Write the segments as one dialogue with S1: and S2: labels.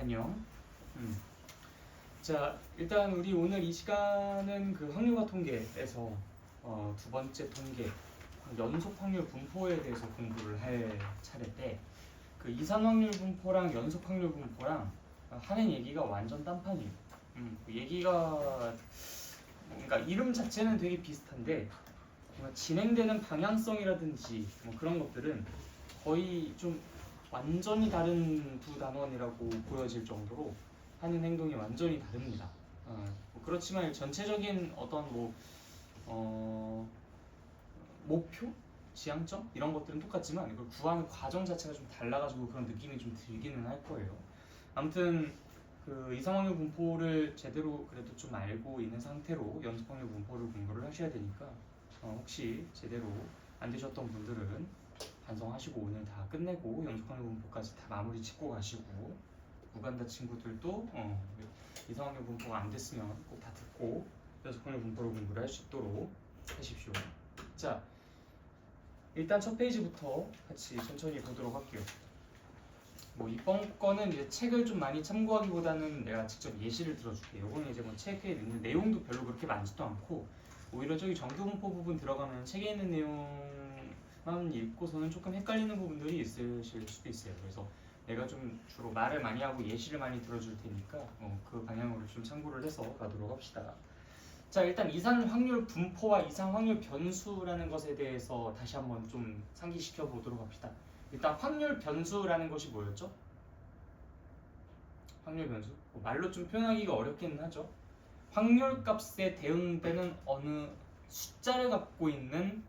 S1: 안녕. 자, 일단 우리 오늘 이 시간은 그 확률과 통계에서 두 번째 통계 연속 확률 분포에 대해서 공부를 할 차례인데, 그 이산 확률 분포랑 연속 확률 분포랑 하는 얘기가 완전 딴판이에요. 그 얘기가 그러니까 이름 자체는 되게 비슷한데 뭔가 진행되는 방향성이라든지 뭐 그런 것들은 거의 좀 완전히 다른 두 단원이라고 보여질 정도로 하는 행동이 완전히 다릅니다. 뭐 그렇지만 전체적인 어떤 목표, 지향점 이런 것들은 똑같지만 이걸 구하는 과정 자체가 좀 달라가지고 그런 느낌이 좀 들기는 할 거예요. 아무튼 그 이상확률 분포를 제대로 그래도 좀 알고 있는 상태로 연속확률 분포를 공부를 하셔야 되니까 혹시 제대로 안 되셨던 분들은 반성하시고 오늘 다 끝내고 연속확률 분포까지 다 마무리 짓고 가시고, 무간다 친구들도 이상확률 분포가 안 됐으면 꼭 다 듣고 연속확률 분포를 공부를 할 수 있도록 하십시오. 자, 일단 첫 페이지부터 같이 천천히 보도록 할게요. 뭐 이번 거는 이제 책을 좀 많이 참고하기보다는 내가 직접 예시를 들어줄게. 요거는 이제 뭐 책에 있는 내용도 별로 그렇게 많지도 않고, 오히려 저기 정규분포 부분 들어가면 책에 있는 내용만 읽고서는 조금 헷갈리는 부분들이 있으실 수도 있어요. 그래서 내가 좀 주로 말을 많이 하고 예시를 많이 들어줄 테니까 그 방향으로 좀 참고를 해서 가도록 합시다. 자, 일단 이산 확률 분포와 이산 확률 변수라는 것에 대해서 다시 한번 좀 상기시켜 보도록 합시다. 일단 확률 변수라는 것이 뭐였죠? 확률 변수? 말로 좀 표현하기가 어렵기는 하죠. 확률 값에 대응되는 어느 숫자를 갖고 있는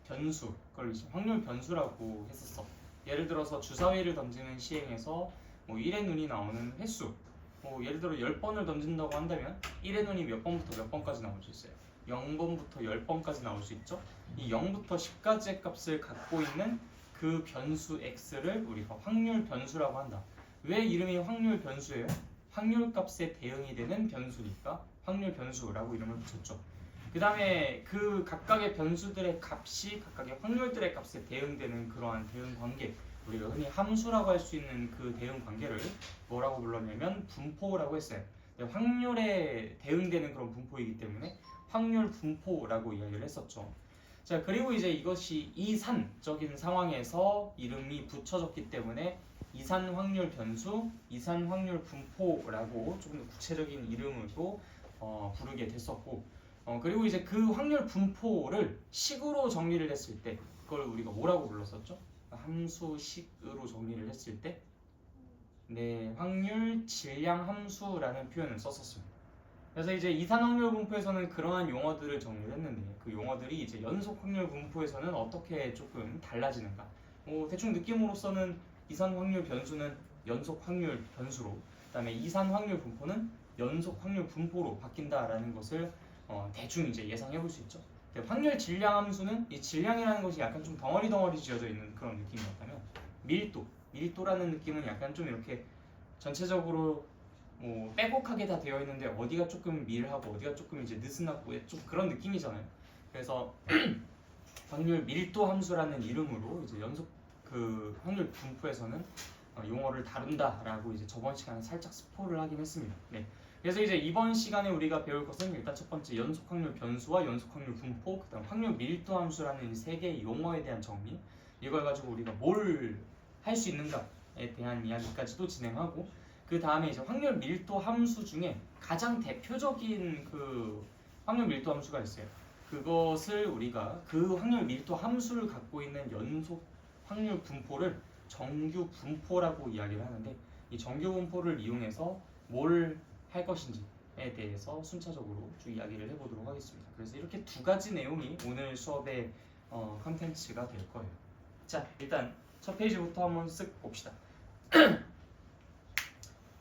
S1: 변수, 그걸 이제 확률 변수라고 했었어. 예를 들어서 주사위를 던지는 시행에서 뭐 1의 눈이 나오는 횟수, 뭐 예를 들어 10번을 던진다고 한다면 1의 눈이 몇 번부터 몇 번까지 나올 수 있어요. 0번부터 10번까지 나올 수 있죠. 이 0부터 10까지의 값을 갖고 있는 그 변수 x를 우리가 확률 변수라고 한다. 왜 이름이 확률 변수예요? 확률 값에 대응이 되는 변수니까 확률 변수라고 이름을 붙였죠. 그 다음에 그 각각의 변수들의 값이 각각의 확률들의 값에 대응되는 그러한 대응 관계, 우리가 흔히 함수라고 할 수 있는 그 대응 관계를 뭐라고 불렀냐면 분포라고 했어요. 확률에 대응되는 그런 분포이기 때문에 확률 분포라고 이야기를 했었죠. 자, 그리고 이제 이것이 이산적인 상황에서 이름이 붙여졌기 때문에 이산 확률 변수, 이산 확률 분포라고 조금 더 구체적인 이름으로 부르게 됐었고, 그리고 이제 그 확률 분포를 식으로 정리를 했을 때 그걸 우리가 뭐라고 불렀었죠? 함수식으로 정리를 했을 때 확률 질량 함수라는 표현을 썼었습니다. 그래서 이제 이산 확률 분포에서는 그러한 용어들을 정리를 했는데, 그 용어들이 이제 연속 확률 분포에서는 어떻게 조금 달라지는가? 대충 느낌으로서는 이산 확률 변수는 연속 확률 변수로, 그다음에 이산 확률 분포는 연속 확률 분포로 바뀐다라는 것을 대충 이제 예상해 볼 수 있죠. 확률 질량 함수는 이 질량이라는 것이 약간 좀 덩어리 지어져 있는 그런 느낌이었다면, 밀도라는 느낌은 약간 좀 이렇게 전체적으로 뭐 빼곡하게 다 되어 있는데 어디가 조금 밀하고 어디가 조금 이제 느슨하고 좀 그런 느낌이잖아요. 그래서 확률 밀도 함수라는 이름으로 이제 연속 그 확률 분포에서는 용어를 다룬다라고 이제 저번 시간에 살짝 스포를 하긴 했습니다. 네. 그래서 이제 이번 시간에 우리가 배울 것은 일단 첫 번째 연속 확률 변수와 연속 확률 분포, 그다음 확률 밀도 함수라는 이 세 개의 용어에 대한 정리, 이걸 가지고 우리가 뭘 할 수 있는가에 대한 이야기까지도 진행하고, 그 다음에 이제 확률 밀도 함수 중에 가장 대표적인 그 확률 밀도 함수가 있어요. 그것을 우리가 그 확률 밀도 함수를 갖고 있는 연속 확률 분포를 정규 분포라고 이야기를 하는데, 이 정규 분포를 이용해서 뭘 할 것인지에 대해서 순차적으로 쭉 이야기를 해보도록 하겠습니다. 그래서 이렇게 두 가지 내용이 오늘 수업의 컨텐츠가 될 거예요. 자, 일단 첫 페이지부터 한번 쓱 봅시다.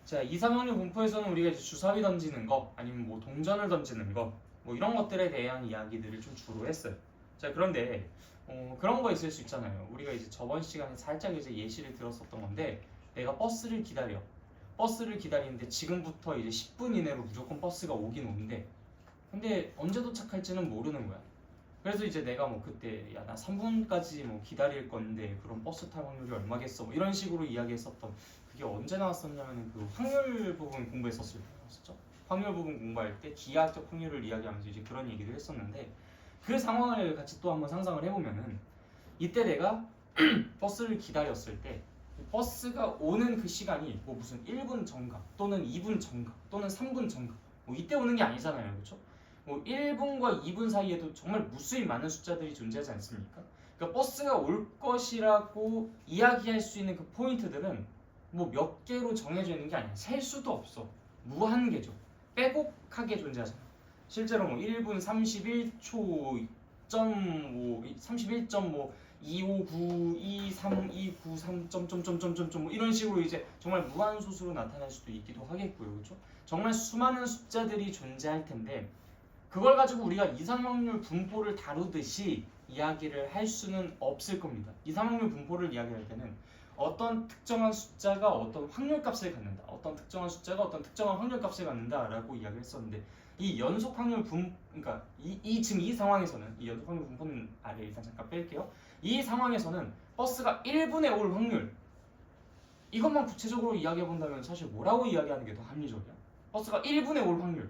S1: 자, 이산 확률 분포에서는 우리가 이제 주사위 던지는 거, 아니면 뭐 동전을 던지는 거, 뭐 이런 것들에 대한 이야기들을 좀 주로 했어요. 자, 그런데 그런 거 있을 수 있잖아요. 우리가 이제 저번 시간에 살짝 이제 예시를 들었었던 건데, 내가 버스를 기다리는데 지금부터 이제 10분 이내로 무조건 버스가 오긴 오는데, 근데 언제 도착할지는 모르는 거야. 그래서 이제 내가 뭐 그때 야 나 3분까지 뭐 기다릴 건데 그럼 버스 탈 확률이 얼마겠어? 뭐 이런 식으로 이야기했었던 그게 이게 언제 나왔었냐면 그 확률 부분 공부했었을 때 나왔었죠. 확률 부분 공부할 때 기하학적 확률을 이야기하면서 이제 그런 얘기를 했었는데 그 상황을 같이 또 한번 상상을 해보면은 이때 내가 버스를 기다렸을 때 버스가 오는 그 시간이 뭐 무슨 1분 전가 또는 2분 전가 또는 3분 전가 뭐 이때 오는 게 아니잖아요, 그렇죠? 뭐 1분과 2분 사이에도 정말 무수히 많은 숫자들이 존재하지 않습니까? 그러니까 버스가 올 것이라고 이야기할 수 있는 그 포인트들은 뭐 몇 개로 정해져 있는 게 아니야. 셀 수도 없어. 무한개죠. 빼곡하게 존재하잖아. 실제로 뭐 1분 31초 31.뭐 259, 23, 293, 점점점점점점 뭐 이런 식으로 이제 정말 무한소수로 나타날 수도 있기도 하겠고요. 그렇죠? 정말 수많은 숫자들이 존재할 텐데 그걸 가지고 우리가 이상확률 분포를 다루듯이 이야기를 할 수는 없을 겁니다. 이상확률 분포를 이야기할 때는 어떤 특정한 숫자가 어떤 확률값을 갖는다. 어떤 특정한 숫자가 어떤 특정한 확률값을 갖는다라고 이야기를 했었는데 이 연속 확률 그러니까 지금 이 상황에서는 이 연속 확률 분포는 아래 일단 잠깐 뺄게요. 이 상황에서는 버스가 1분에 올 확률 이것만 구체적으로 이야기해 본다면 사실 뭐라고 이야기하는 게 더 합리적이야? 버스가 1분에 올 확률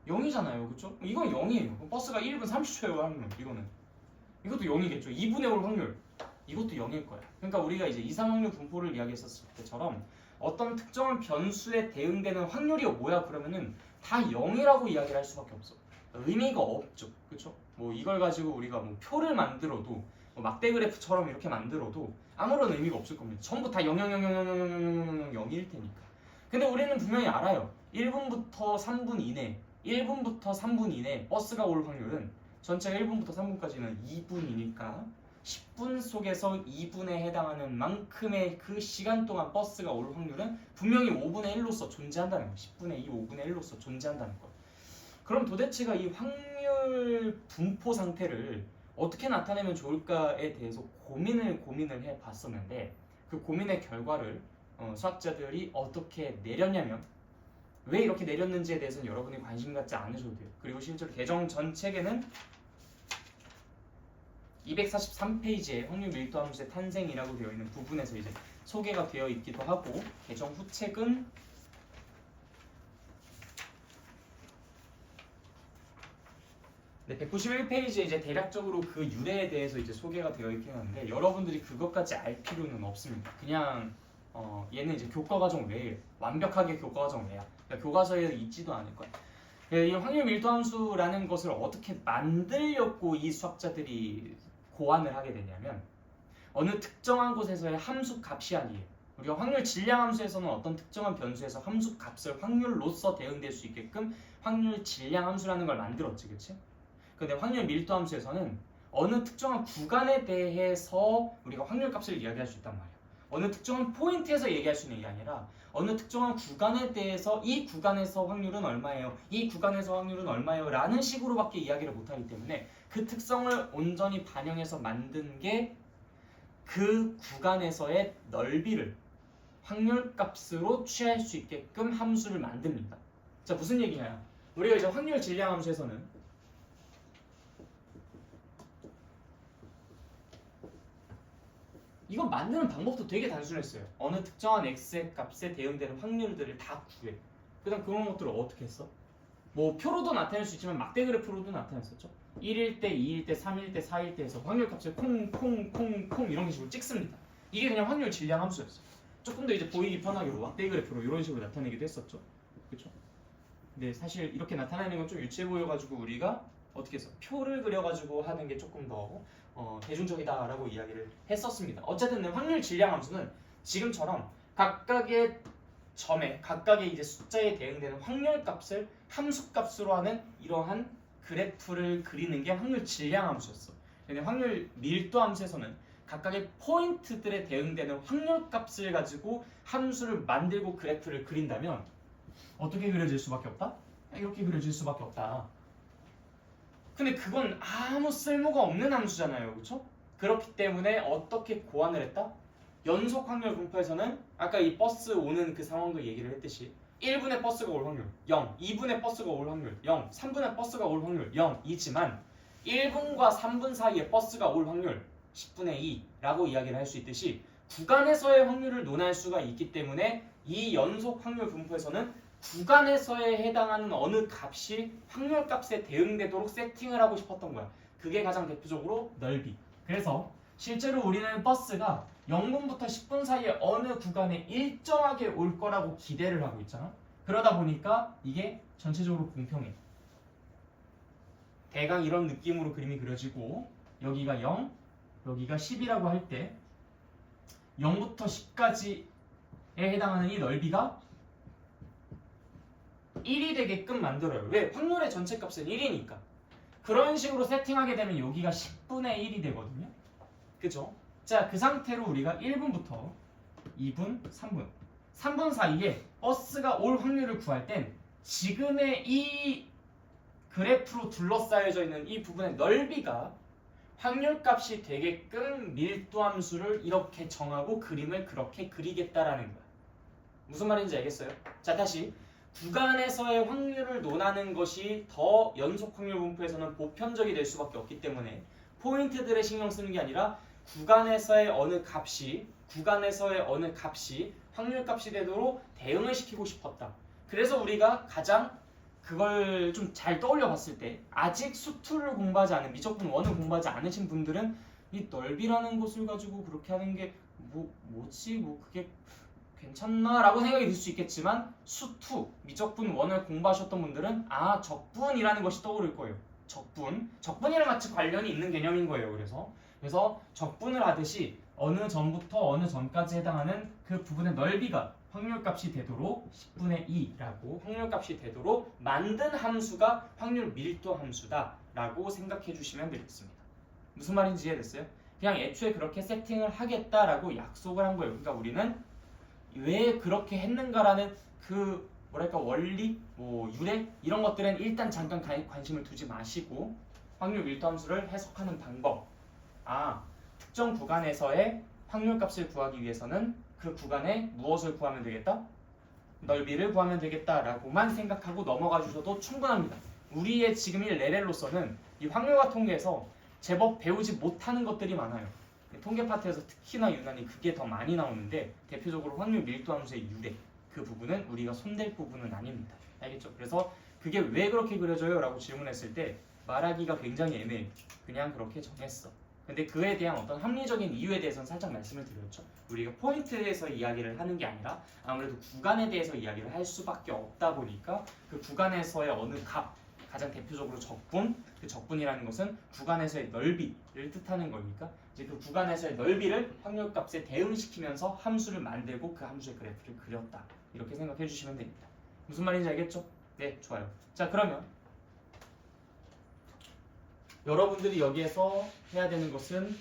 S1: 0이잖아요, 그렇죠? 이건 0이에요. 버스가 1분 30초에 올 확률 이것도 0이겠죠. 2분에 올 확률 이것도 0일 거야. 그러니까 우리가 이제 이상확률 분포를 이야기했었을 때처럼 어떤 특정한 변수에 대응되는 확률이 뭐야 그러면은 다 0이라고 이야기를 할 수밖에 없어. 의미가 없죠, 그렇죠? 뭐 이걸 가지고 우리가 뭐 표를 만들어도 뭐 막대 그래프처럼 이렇게 만들어도 아무런 의미가 없을 겁니다. 전부 다 0, 0, 0, 0, 0, 0, 0, 0, 0, 0일 테니까. 근데 우리는 분명히 알아요. 1분부터 3분 이내 1분부터 3분 이내 버스가 올 확률은 전체가 1분부터 3분까지는 2분이니까 10분 속에서 2분에 해당하는 만큼의 그 시간 동안 버스가 올 확률은 분명히 5분의 1로서 존재한다는 거예요. 10분의 2, 5분의 1로서 존재한다는 거예요. 그럼 도대체가 이 확률 분포 상태를 어떻게 나타내면 좋을까에 대해서 고민을 해봤었는데 그 고민의 결과를 수학자들이 어떻게 내렸냐면 왜 이렇게 내렸는지에 대해서는 여러분이 관심 갖지 않으셔도 돼요. 그리고 실제로 개정 전 책에는 243페이지에 확률 밀도 함수의 탄생이라고 되어 있는 부분에서 이제 소개가 되어 있기도 하고 개정 후 책은 네, 191페이지에 이제 대략적으로 그 유래에 대해서 이제 소개가 되어 있긴 한데 여러분들이 그것까지 알 필요는 없습니다. 그냥 얘는 이제 교과과정 외에 완벽하게 교과과정 외야. 그러니까 교과서에 있지도 않을 거야. 이 확률 밀도 함수라는 것을 어떻게 만들려고 이 수학자들이 고안을 하게 되냐면 어느 특정한 곳에서의 함수 값이 아니에요. 우리가 확률 질량 함수에서는 어떤 특정한 변수에서 함수 값을 확률로서 대응될 수 있게끔 확률 질량 함수라는 걸 만들었지, 그치? 근데 확률 밀도 함수에서는 어느 특정한 구간에 대해서 우리가 확률 값을 이야기할 수 있단 말이야. 어느 특정한 포인트에서 얘기할 수 있는 게 아니라 어느 특정한 구간에 대해서 이 구간에서 확률은 얼마예요? 이 구간에서 확률은 얼마예요? 라는 식으로밖에 이야기를 못하기 때문에 그 특성을 온전히 반영해서 만든 게 그 구간에서의 넓이를 확률값으로 취할 수 있게끔 함수를 만듭니다. 자, 무슨 얘기냐? 우리가 이제 확률 질량 함수에서는 이건 만드는 방법도 되게 단순했어요. 어느 특정한 x의 값에 대응되는 확률들을 다 구해. 그다음 그런 것들을 어떻게 했어? 뭐 표로도 나타낼 수 있지만 막대 그래프로도 나타냈었죠. 1일 때, 2일 때, 3일 때, 4일 때 해서 확률값을 콩콩콩콩 이런 식으로 찍습니다. 이게 그냥 확률 질량 함수였어요. 조금 더 이제 보이기 편하게 막대 그래프로 이런 식으로 나타내기도 했었죠. 그렇죠? 근데 사실 이렇게 나타내는 건 좀 유치해 보여가지고 우리가 어떻게 해서 표를 그려가지고 하는 게 조금 더 대중적이다라고 이야기를 했었습니다. 어쨌든 확률 질량 함수는 지금처럼 각각의 점에 각각의 이제 숫자에 대응되는 확률값을 함수값으로 하는 이러한 그래프를 그리는 게 확률 질량 함수였어. 근데 확률 밀도 함수에서는 각각의 포인트들에 대응되는 확률값을 가지고 함수를 만들고 그래프를 그린다면 어떻게 그려질 수밖에 없다? 이렇게 그려질 수밖에 없다. 근데 그건 아무 쓸모가 없는 함수잖아요, 그렇죠? 그렇기 때문에 어떻게 고안을 했다? 연속 확률 분포에서는 아까 이 버스 오는 그 상황도 얘기를 했듯이 1분에 버스가 올 확률 0, 2분에 버스가 올 확률 0, 3분에 버스가 올 확률 0이지만 1분과 3분 사이에 버스가 올 확률 10분의 2라고 이야기를 할 수 있듯이 구간에서의 확률을 논할 수가 있기 때문에 이 연속 확률 분포에서는 구간에서에 해당하는 어느 값이 확률값에 대응되도록 세팅을 하고 싶었던 거야. 그게 가장 대표적으로 넓이. 그래서 실제로 우리는 버스가 0분부터 10분 사이에 어느 구간에 일정하게 올 거라고 기대를 하고 있잖아. 그러다 보니까 이게 전체적으로 공평해. 대강 이런 느낌으로 그림이 그려지고 여기가 0, 여기가 10이라고 할 때 0부터 10까지에 해당하는 이 넓이가 1이 되게끔 만들어요. 왜? 확률의 전체 값은 1이니까. 그런 식으로 세팅하게 되면 여기가 10분의 1이 되거든요. 그죠? 자, 그 상태로 우리가 1분부터 2분, 3분 사이에 버스가 올 확률을 구할 땐 지금의 이 그래프로 둘러싸여져 있는 이 부분의 넓이가 확률값이 되게끔 밀도함수를 이렇게 정하고 그림을 그렇게 그리겠다라는 거야. 무슨 말인지 알겠어요? 자, 다시 구간에서의 확률을 논하는 것이 더 연속 확률 분포에서는 보편적이 될 수밖에 없기 때문에 포인트들에 신경 쓰는 게 아니라 구간에서의 어느 값이 확률값이 되도록 대응을 시키고 싶었다. 그래서 우리가 가장 그걸 좀 잘 떠올려 봤을 때 아직 수투를 공부하지 않은 미적분 원을 공부하지 않으신 분들은 이 넓이라는 것을 가지고 그렇게 하는 게 뭐지 그게 괜찮나? 라고 생각이 들 수 있겠지만 수투, 미적분 원을 공부하셨던 분들은 적분이라는 것이 떠오를 거예요. 적분이랑 같이 관련이 있는 개념인 거예요. 그래서 적분을 하듯이 어느 전부터 어느 전까지 해당하는 그 부분의 넓이가 확률값이 되도록 10분의 2라고 확률값이 되도록 만든 함수가 확률 밀도 함수다라고 생각해 주시면 되겠습니다. 무슨 말인지 이해됐어요? 그냥 애초에 그렇게 세팅을 하겠다라고 약속을 한 거예요. 그러니까 우리는 왜 그렇게 했는가라는 그 원리, 유래 이런 것들은 일단 잠깐 관심을 두지 마시고 확률 밀도 함수를 해석하는 방법. 특정 구간에서의 확률값을 구하기 위해서는 그 구간에 무엇을 구하면 되겠다? 넓이를 구하면 되겠다라고만 생각하고 넘어가 주셔도 충분합니다. 우리의 지금 이 레벨로서는 이 확률과 통계에서 제법 배우지 못하는 것들이 많아요. 통계 파트에서 특히나 유난히 그게 더 많이 나오는데 대표적으로 확률 밀도 함수의 유래 그 부분은 우리가 손댈 부분은 아닙니다. 알겠죠? 그래서 그게 왜 그렇게 그려져요? 라고 질문했을 때 말하기가 굉장히 애매해요. 그냥 그렇게 정했어. 근데 그에 대한 어떤 합리적인 이유에 대해서는 살짝 말씀을 드렸죠. 우리가 포인트에서 이야기를 하는 게 아니라 아무래도 구간에 대해서 이야기를 할 수밖에 없다 보니까 그 구간에서의 어느 값, 가장 대표적으로 적분, 그 적분이라는 것은 구간에서의 넓이를 뜻하는 거니까 이제 그 구간에서의 넓이를 확률값에 대응시키면서 함수를 만들고 그 함수의 그래프를 그렸다. 이렇게 생각해 주시면 됩니다. 무슨 말인지 알겠죠? 네, 좋아요. 자, 그러면 여러분들이 여기에서 해야 되는 것은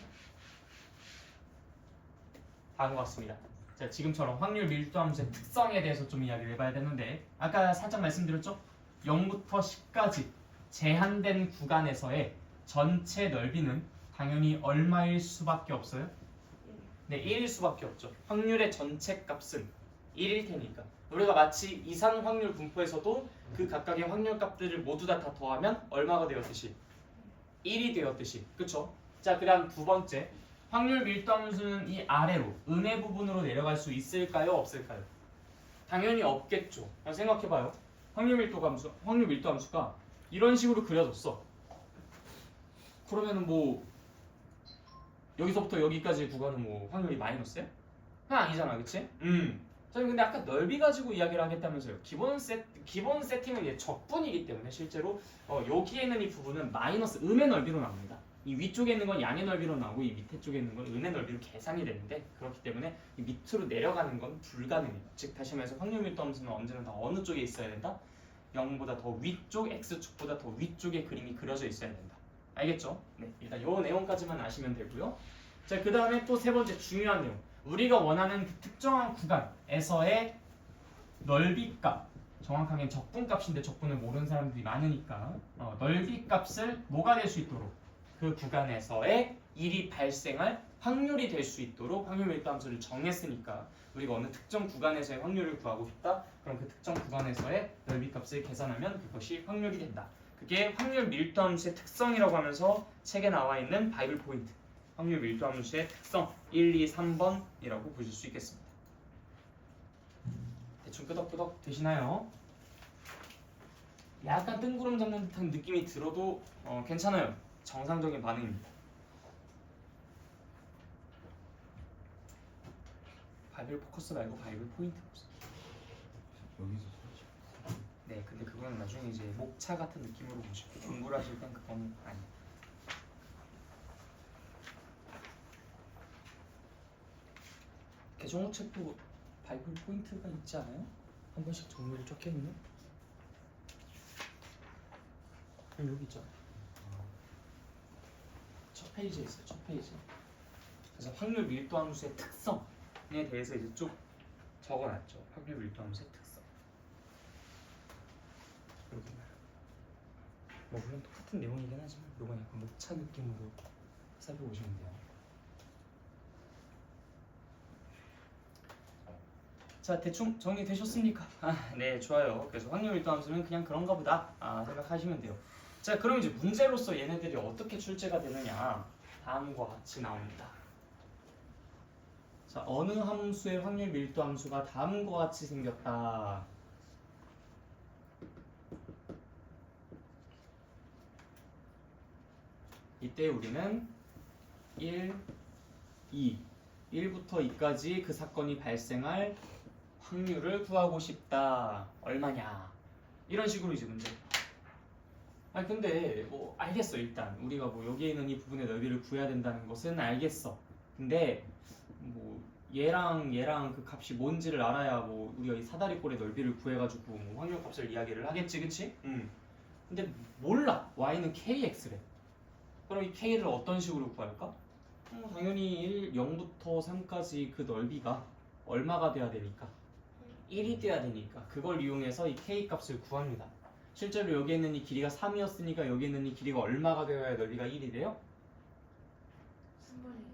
S1: 다음과 같습니다. 자, 지금처럼 확률 밀도 함수의 특성에 대해서 좀 이야기를 해봐야 되는데 아까 살짝 말씀드렸죠? 0부터 10까지 제한된 구간에서의 전체 넓이는 당연히 얼마일 수밖에 없어요? 네, 1일 수밖에 없죠. 확률의 전체 값은 1일 테니까 우리가 마치 이산 확률 분포에서도 그 각각의 확률 값들을 모두 다 더하면 얼마가 되었듯이 1이 되었듯이 그쵸? 자, 그 다음 두 번째 확률 밀도 함수는 이 아래로 음의 부분으로 내려갈 수 있을까요? 없을까요? 당연히 없겠죠. 생각해봐요. 확률 밀도 함수가 이런 식으로 그려졌어. 그러면은 여기서부터 여기까지 구간은 확률이 마이너스야? 그냥 아니잖아, 그치? 저는 근데 아까 넓이 가지고 이야기를 하겠다면서요. 기본 세팅은 이제 적분이기 때문에 실제로 여기에 있는 이 부분은 마이너스 음의 넓이로 나옵니다. 이 위쪽에 있는 건 양의 넓이로 나오고 이 밑에 쪽에 있는 건 음의 넓이로 계산이 되는데 그렇기 때문에 이 밑으로 내려가는 건 불가능해요. 즉 다시 말해서 확률 밀도 함수는 언제나 다 어느 쪽에 있어야 된다? 0보다 더 위쪽, x축보다 더 위쪽에 그림이 그려져 있어야 된다. 알겠죠? 네, 일단 요 내용까지만 아시면 되고요. 자, 그 다음에 또 세 번째 중요한 내용. 우리가 원하는 그 특정한 구간에서의 넓이값, 정확하게 적분값인데 적분을 모르는 사람들이 많으니까 넓이값을 뭐가 될 수 있도록 그 구간에서의 일이 발생할 확률이 될 수 있도록 확률 밀도 함수를 정했으니까 우리가 어느 특정 구간에서의 확률을 구하고 싶다. 그럼 그 특정 구간에서의 넓이값을 계산하면 그것이 확률이 된다. 그게 확률 밀도 함수의 특성이라고 하면서 책에 나와 있는 바이블 포인트. 확률 밀도 함수의 특성 1, 2, 3번이라고 보실 수 있겠습니다. 대충 끄덕끄덕 되시나요? 약간 뜬구름 잡는 듯한 느낌이 들어도 괜찮아요. 정상적인 반응입니다. 바이블 포커스 말고 바이블 포인트 보세요.
S2: 여기서
S1: 네, 근데 그건 나중에 이제 목차 같은 느낌으로 보시고 공부를 하실 땐 그건 아니에요. 개정호책도 바이블 포인트가 있지 않아요? 한 번씩 정리를 쫙 해놓으면? 여기 있잖아요. 첫 페이지에 있어요. 첫 페이지. 그래서 확률 밀도 함수의 특성에 대해서 이제 쭉 적어놨죠. 확률 밀도 함수의 특성. 여기 뭐 물론 똑같은 내용이긴 하지만 이건 약간 목차 느낌으로 살펴보시면 돼요. 자, 대충 정리되셨습니까? 네, 좋아요. 그래서 확률 밀도 함수는 그냥 그런가 보다 생각하시면 돼요. 자, 그럼 이제 문제로서 얘네들이 어떻게 출제가 되느냐, 다음과 같이 나옵니다. 자, 어느 함수의 확률 밀도 함수가 다음과 같이 생겼다. 이때 우리는 1, 2, 1부터 2까지 그 사건이 발생할 확률을 구하고 싶다. 얼마냐? 이런 식으로 이제 문제. 아니 근데 뭐 알겠어. 일단 우리가 뭐 여기에 있는 이 부분의 넓이를 구해야 된다는 것은 알겠어. 근데 뭐 얘랑 그 값이 뭔지를 알아야 뭐 우리가 이 사다리꼴의 넓이를 구해가지고 뭐 확률 값을 이야기를 하겠지, 그치? 근데 몰라. y는 kx래. 그럼 이 k를 어떤 식으로 구할까? 당연히 0부터 3까지 그 넓이가 얼마가 돼야 되니까 1이 돼야 되니까 그걸 이용해서 이 k 값을 구합니다. 실제로 여기 있는 이 길이가 3이었으니까 여기 있는 이 길이가 얼마가 되어야 넓이가 1이 돼요?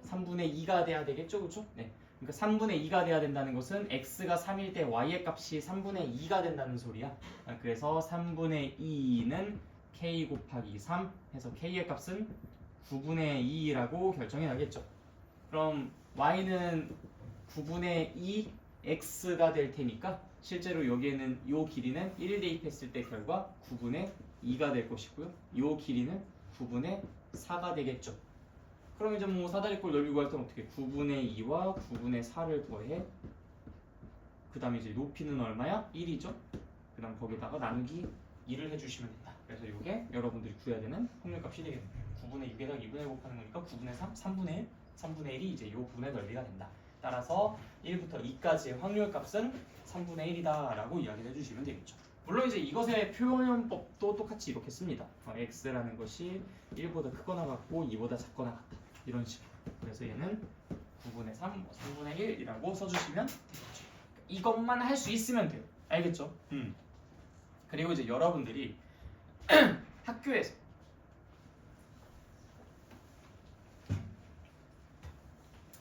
S1: 3분의 2가 돼야 되겠죠, 그렇죠? 네. 그러니까 3분의 2가 돼야 된다는 것은 x가 3일 때 y의 값이 3분의 2가 된다는 소리야. 그래서 3분의 2는 k 곱하기 3 해서 k의 값은 9분의 2라고 결정이 나겠죠. 그럼 y는 9분의 2 x가 될 테니까 실제로 여기에는 이 길이는 1 대입했을 때 결과 9분의 2가 될 것이고요. 이 길이는 9분의 4가 되겠죠. 그럼 이제 뭐 사다리꼴 넓이 구할 때는 어떻게 9분의 2와 9분의 4를 구해. 그 다음에 이제 높이는 얼마야? 1이죠. 그 다음 거기다가 나누기 2를 해주시면 된다. 그래서 이게 여러분들이 구해야 되는 확률값이 되겠네요. 9분의 6에다가 2분의 1 곱하는 거니까 9분의 3, 3분의 1, 3분의 1이 이제 이 부분의 넓이가 된다. 따라서 1부터 2까지의 확률값은 3분의 1이다 라고 이야기를 해주시면 되겠죠. 물론 이제 이것의 표현법도 똑같이 이렇게 씁니다. x라는 것이 1보다 크거나 같고 2보다 작거나 같다. 이런 식으로. 그래서 얘는 9분의 3, 3분의 1이라고 써주시면 되겠죠. 이것만 할 수 있으면 돼요. 알겠죠? 그리고 이제 여러분들이 학교에서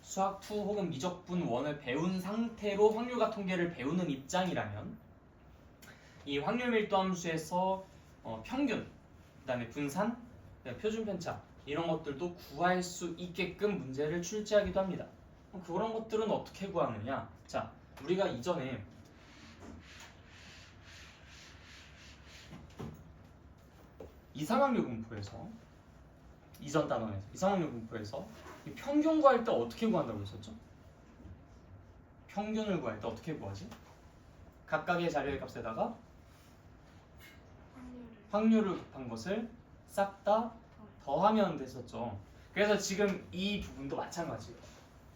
S1: 수학 2 혹은 미적분 1을 배운 상태로 확률과 통계를 배우는 입장이라면 이 확률 밀도 함수에서 평균, 그다음에 분산, 그다음에 표준 편차 이런 것들도 구할 수 있게끔 문제를 출제하기도 합니다. 그런 것들은 어떻게 구하느냐? 자, 우리가 이전에 이상확률 분포에서 이전 단원에서 이상확률 분포에서 평균 구할 때 어떻게 구한다고 했었죠? 평균을 구할 때 어떻게 구하지? 각각의 자료의 값에다가 확률을 곱한 것을 싹 다 더하면 됐었죠. 그래서 지금 이 부분도 마찬가지예요.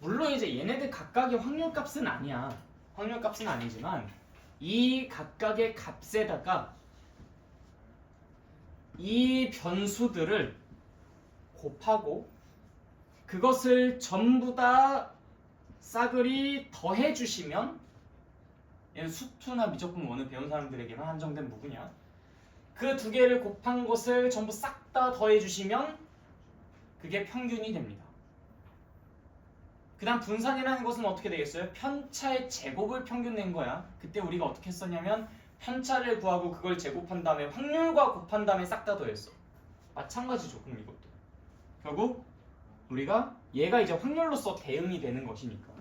S1: 물론 이제 얘네들 각각의 확률값은 아니야. 확률값은 아니지만 이 각각의 값에다가 이 변수들을 곱하고 그것을 전부 다 싸그리 더해주시면, 얘는 수투나 미적분 1을 배운 사람들에게만 한정된 부분이야. 그 두 개를 곱한 것을 전부 싹 다 더해주시면 그게 평균이 됩니다. 그 다음 분산이라는 것은 어떻게 되겠어요? 편차의 제곱을 평균 낸 거야. 그때 우리가 어떻게 했었냐면 편차를 구하고 그걸 제곱한 다음에 확률과 곱한 다음에 싹 다 더했어. 마찬가지죠. 그럼 이것도 결국 우리가 얘가 이제 확률로서 대응이 되는 것이니까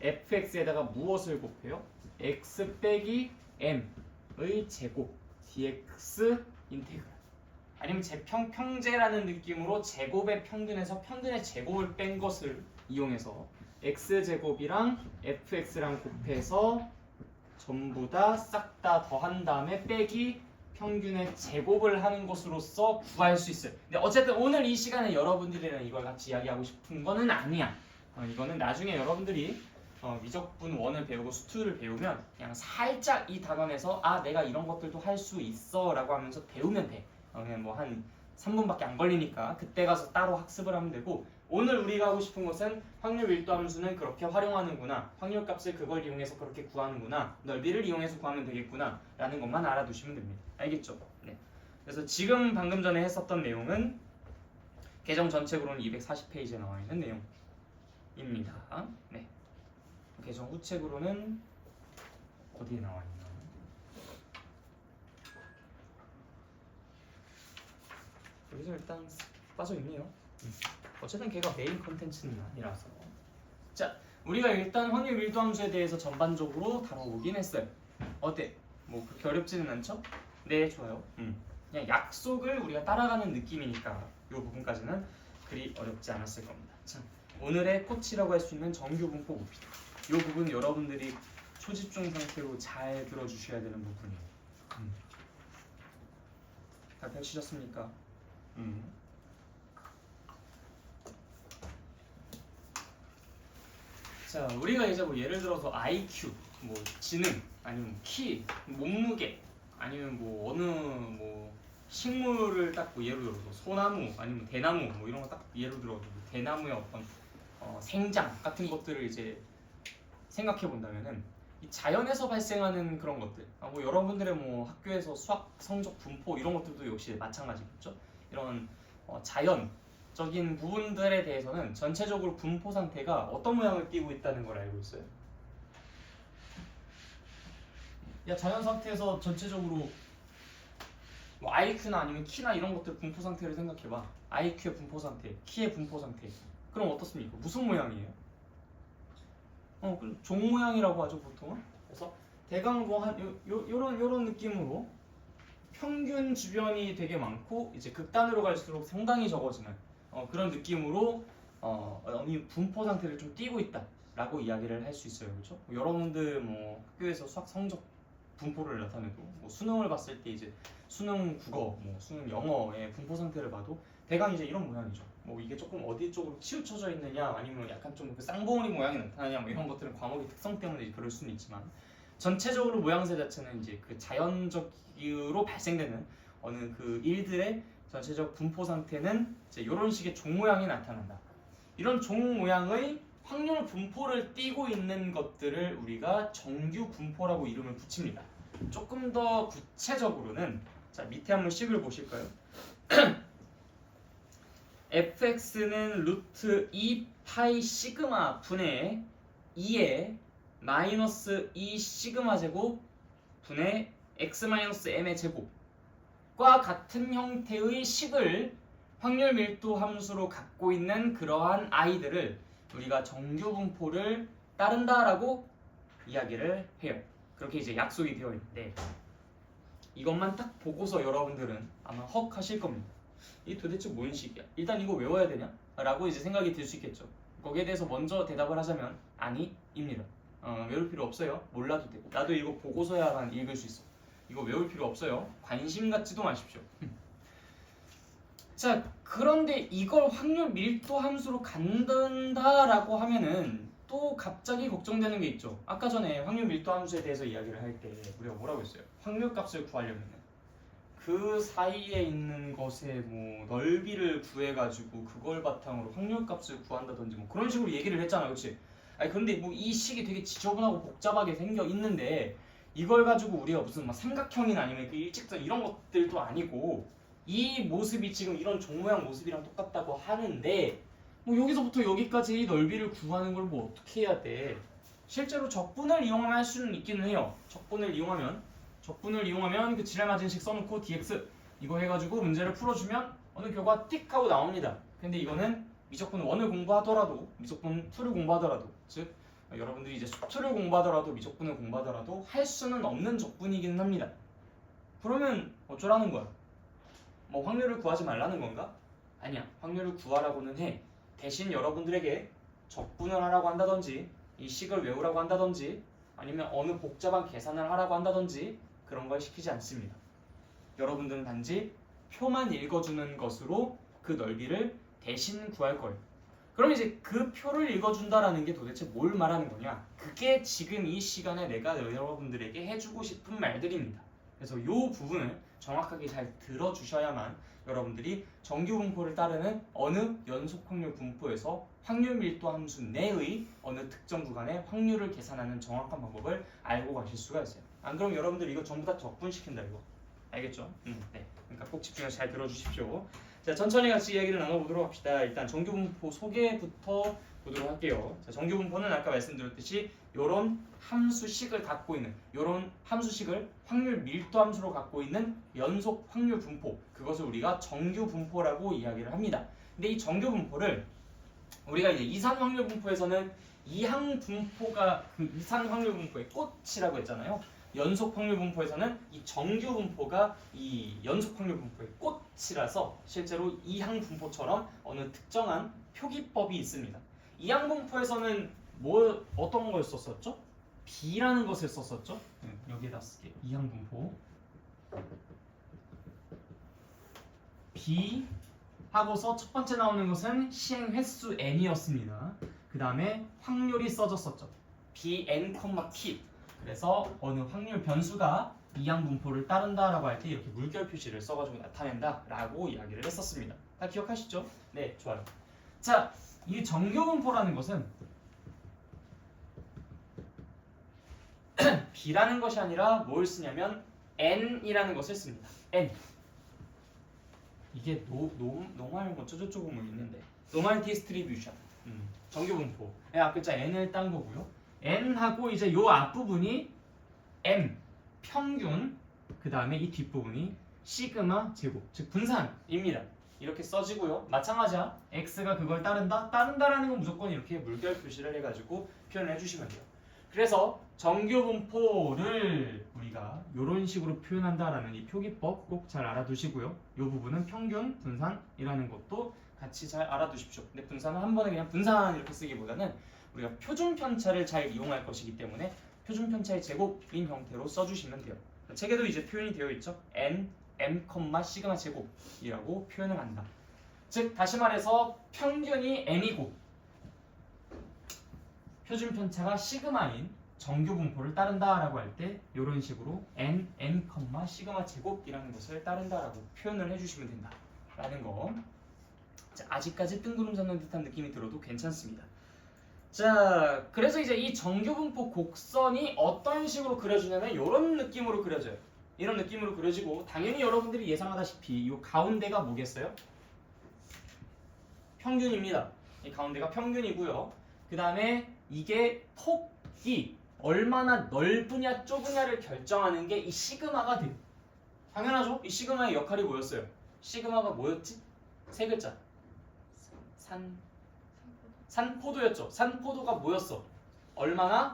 S1: fx에다가 무엇을 곱해요? x 빼기 m의 제곱 dx 인테그랄. 아니면 평제라는 느낌으로 제곱의 평균에서 평균의 제곱을 뺀 것을 이용해서 x제곱이랑 fx랑 곱해서 전부 다 싹 다 더한 다음에 빼기 평균의 제곱을 하는 것으로서 구할 수 있어요. 근데 어쨌든 오늘 이 시간에 여러분들이랑 이걸 같이 이야기하고 싶은 거는 아니야. 이거는 나중에 여러분들이 미적분 1을 배우고 수 2를 배우면 그냥 살짝 이 단원에서 아 내가 이런 것들도 할 수 있어 라고 하면서 배우면 돼. 그냥 뭐 한 3분밖에 안 걸리니까 그때 가서 따로 학습을 하면 되고, 오늘 우리가 하고 싶은 것은 확률 밀도 함수는 그렇게 활용하는구나, 확률 값을 그걸 이용해서 그렇게 구하는구나, 넓이를 이용해서 구하면 되겠구나 라는 것만 알아두시면 됩니다. 알겠죠? 네. 그래서 지금 방금 전에 했었던 내용은 계정 전책으로는 240페이지에 나와 있는 내용입니다. 네. 계정 후책으로는 어디에 나와 있나? 여기서 일단 빠져있네요. 어쨌든 걔가 메인 컨텐츠는 아니라서. 자, 우리가 일단 확률 밀도 함수에 대해서 전반적으로 다뤄보긴 했어요. 어때? 뭐 그렇게 어렵지는 않죠? 네, 좋아요. 그냥 약속을 우리가 따라가는 느낌이니까 이 부분까지는 그리 어렵지 않았을 겁니다. 자, 오늘의 꽃이라고 할 수 있는 정규 분포 봅시다. 이 부분 여러분들이 초집중 상태로 잘 들어주셔야 되는 부분이에요. 다 펼치셨습니까? 자, 우리가 이제 뭐 예를 들어서 IQ, 뭐 지능, 아니면 키, 몸무게, 아니면 뭐 어느 뭐 식물을 딱 뭐 예로 들어서 소나무, 아니면 대나무, 뭐 이런 거 딱 예로 들어서 대나무의 어떤 생장 같은 것들을 이제 생각해 본다면은 이 자연에서 발생하는 그런 것들, 뭐 여러분들의 뭐 학교에서 수학 성적 분포 이런 것들도 역시 마찬가지겠죠. 이런 자연적인 부분들에 대해서는 전체적으로 분포 상태가 어떤 모양을 띠고 있다는 걸 알고 있어요. 야, 자연 상태에서 전체적으로 뭐 IQ나 아니면 키나 이런 것들 분포 상태를 생각해봐. IQ의 분포 상태, 키의 분포 상태. 그럼 어떻습니까? 무슨 모양이에요? 종 모양이라고 하죠 보통은. 그래서 대강 뭐 한 요런 느낌으로 평균 주변이 되게 많고 이제 극단으로 갈수록 상당히 적어지는 그런 느낌으로 이 분포 상태를 좀 띄고 있다라고 이야기를 할 수 있어요, 그렇죠? 여러분들 뭐 학교에서 수학 성적 분포를 나타내도 뭐 수능을 봤을 때 이제 수능 국어, 뭐 수능 영어의 분포 상태를 봐도 대강 이제 이런 모양이죠. 뭐 이게 조금 어디 쪽으로 치우쳐져 있느냐, 아니면 약간 좀 그 쌍봉우리 모양이 나타나냐, 뭐 이런 것들은 과목의 특성 때문에 그럴 수는 있지만 전체적으로 모양새 자체는 이제 그 자연적으로 발생되는 어느 그 일들의 전체적 분포 상태는 이제 이런 식의 종 모양이 나타난다. 이런 종 모양의 확률 분포를 띠고 있는 것들을 우리가 정규 분포라고 이름을 붙입니다. 조금 더 구체적으로는 자, 밑에 한번 식을 보실까요? fx는 루트 2 파이 시그마 분의 2의 마이너스 2 시그마 제곱 분의 x 마이너스 m의 제곱과 같은 형태의 식을 확률 밀도 함수로 갖고 있는 그러한 아이들을 우리가 정규 분포를 따른다라고 이야기를 해요. 그렇게 이제 약속이 되어 있는데 이것만 딱 보고서 여러분들은 아마 헉 하실 겁니다. 이게 도대체 뭔 식이야? 일단 이거 외워야 되냐? 라고 이제 생각이 들 수 있겠죠. 거기에 대해서 먼저 대답을 하자면 아니입니다. 외울 필요 없어요. 몰라도 되고. 나도 이거 보고서야만 읽을 수 있어. 이거 외울 필요 없어요. 관심 갖지도 마십시오. 자, 그런데 이걸 확률 밀도 함수로 갖는다라고 하면은 또 갑자기 걱정되는 게 있죠. 아까 전에 확률 밀도 함수에 대해서 이야기를 할 때 우리가 뭐라고 했어요? 확률 값을 구하려면 그 사이에 있는 것의 뭐 넓이를 구해가지고 그걸 바탕으로 확률 값을 구한다든지 뭐 그런 식으로 얘기를 했잖아, 그렇지? 아니 근데 뭐 이 식이 되게 지저분하고 복잡하게 생겨 있는데 이걸 가지고 우리가 무슨 막 삼각형이나 아니면 그 일직선 이런 것들도 아니고 이 모습이 지금 이런 종 모양 모습이랑 똑같다고 하는데 뭐 여기서부터 여기까지 이 넓이를 구하는 걸 뭐 어떻게 해야 돼? 실제로 적분을 이용하면 할 수는 있기는 해요. 적분을 이용하면 그 지랄맞은 식 써놓고 dx 이거 해가지고 문제를 풀어주면 어느 결과 띡 하고 나옵니다. 근데 이거는 미적분 1을 공부하더라도 미적분 2를 공부하더라도 즉 여러분들이 이제 수투를 공부하더라도 미적분을 공부하더라도 할 수는 없는 적분이기는 합니다. 그러면 어쩌라는 거야? 뭐 확률을 구하지 말라는 건가? 아니야. 확률을 구하라고는 해. 대신 여러분들에게 적분을 하라고 한다든지 이 식을 외우라고 한다든지 아니면 어느 복잡한 계산을 하라고 한다든지 그런 걸 시키지 않습니다. 여러분들은 단지 표만 읽어주는 것으로 그 넓이를 대신 구할 거예요. 그럼 이제 그 표를 읽어준다라는 게 도대체 뭘 말하는 거냐? 그게 지금 이 시간에 내가 여러분들에게 해주고 싶은 말들입니다. 그래서 이 부분을 정확하게 잘 들어주셔야만 여러분들이 정규 분포를 따르는 어느 연속 확률 분포에서 확률 밀도 함수 내의 어느 특정 구간의 확률을 계산하는 정확한 방법을 알고 가실 수가 있어요. 안 그럼 여러분들 이거 전부 다 적분시킨다 이거. 알겠죠? 네. 그러니까 꼭 집중해서 잘 들어주십시오. 자, 천천히 같이 이야기를 나눠보도록 합시다. 일단 정규 분포 소개부터 보도록 할게요. 자, 정규 분포는 아까 말씀드렸듯이 이런 함수식을 갖고 있는 이런 함수식을 확률 밀도 함수로 갖고 있는 연속 확률 분포, 그것을 우리가 정규 분포라고 이야기를 합니다. 근데 이 정규 분포를 우리가 이제 이산 확률 분포에서는 이항 분포가 그 이산 확률 분포의 꽃이라고 했잖아요. 연속 확률 분포에서는 이 정규 분포가 이 연속 확률 분포의 꽃이라서 실제로 이항 분포처럼 어느 특정한 표기법이 있습니다. 이항 분포에서는 뭐 어떤 걸 썼었죠? B라는 것을 썼었죠? 여기에다 쓸게요. 이항 분포 B 하고서 첫 번째 나오는 것은 시행 횟수 n이었습니다. 그 다음에 확률이 써졌었죠. bn, p. 그래서 어느 확률 변수가 이항 분포를 따른다라고 할 때 이렇게 물결 표시를 써가지고 나타낸다라고 이야기를 했었습니다. 다 기억하시죠? 네, 좋아요. 자, 이 정규 분포라는 것은 b라는 것이 아니라 뭘 쓰냐면 n이라는 것을 씁니다. n. 이게 노말 뭐 저저저거 뭐 있는데 노말 디스트리뷰션 정규 분포 앞글자 n을 딴 거고요. n하고 이제 요 앞부분이 m 평균, 그 다음에 이 뒷부분이 시그마 제곱, 즉 분산입니다. 이렇게 써지고요. 마찬가지야. x가 그걸 따른다라는 건 무조건 이렇게 물결 표시를 해가지고 표현을 해주시면 돼요. 그래서 정규 분포를 우리가 이런 식으로 표현한다라는 이 표기법 꼭 잘 알아두시고요. 이 부분은 평균, 분산이라는 것도 같이 잘 알아두십시오. 근데 분산은 한 번에 그냥 분산 이렇게 쓰기보다는 우리가 표준 편차를 잘 이용할 것이기 때문에 표준 편차의 제곱인 형태로 써주시면 돼요. 책에도 이제 표현이 되어 있죠. n, m, 시그마 제곱이라고 표현을 한다. 즉 다시 말해서 평균이 m이고 표준 편차가 시그마인 정규 분포를 따른다라고 할 때 이런 식으로 n, m, 시그마 제곱이라는 것을 따른다라고 표현을 해주시면 된다라는 거. 자, 아직까지 뜬구름 잡는 듯한 느낌이 들어도 괜찮습니다. 자, 그래서 이제 이 정규 분포 곡선이 어떤 식으로 그려지냐면 이런 느낌으로 그려져요. 이런 느낌으로 그려지고 당연히 여러분들이 예상하다시피 이 가운데가 뭐겠어요? 평균입니다. 이 가운데가 평균이고요. 그 다음에 이게 폭이 얼마나 넓으냐 좁으냐를 결정하는 게 이 시그마가 돼요. 당연하죠? 이 시그마의 역할이 뭐였어요? 시그마가 뭐였지? 세 글자. 산포도였죠. 산포도가 뭐였어? 얼마나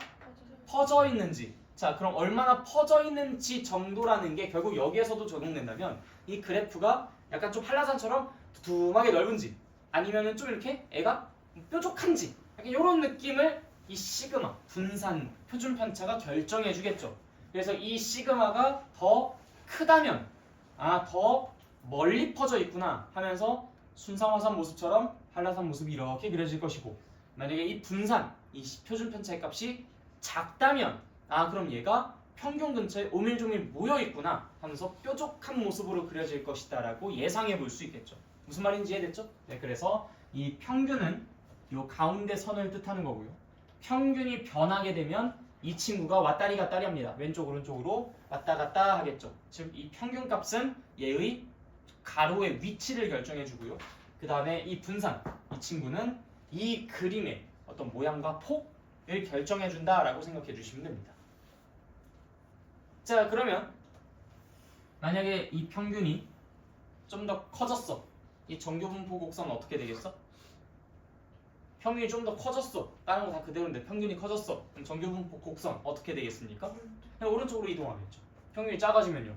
S1: 퍼져 있는지. 자, 그럼 얼마나 퍼져 있는지 정도라는 게 결국 여기에서도 적용된다면 이 그래프가 약간 좀 한라산처럼 두툼하게 넓은지 아니면은 좀 이렇게 애가 뾰족한지 약간 이런 느낌을 이 시그마, 분산, 표준 편차가 결정해 주겠죠. 그래서 이 시그마가 더 크다면 더 멀리 퍼져 있구나 하면서 순상화산 모습처럼 한라산 모습이 이렇게 그려질 것이고, 만약에 이 분산, 이 표준 편차의 값이 작다면 그럼 얘가 평균 근처에 오밀조밀 모여 있구나 하면서 뾰족한 모습으로 그려질 것이다 라고 예상해 볼 수 있겠죠. 무슨 말인지 이해됐죠? 네, 그래서 이 평균은 이 가운데 선을 뜻하는 거고요. 평균이 변하게 되면 이 친구가 왔다리 갔다리 합니다. 왼쪽 오른쪽으로 왔다 갔다 하겠죠. 즉 이 평균 값은 얘의 가로의 위치를 결정해 주고요. 그 다음에 이 분산, 이 친구는 이 그림의 어떤 모양과 폭을 결정해 준다라고 생각해 주시면 됩니다. 자, 그러면 만약에 이 평균이 좀 더 커졌어. 이 정규 분포 곡선은 어떻게 되겠어? 평균이 좀 더 커졌어. 다른 거 다 그대로인데 평균이 커졌어. 그럼 정규분포 곡선 어떻게 되겠습니까? 그냥 오른쪽으로 이동하겠죠. 평균이 작아지면요.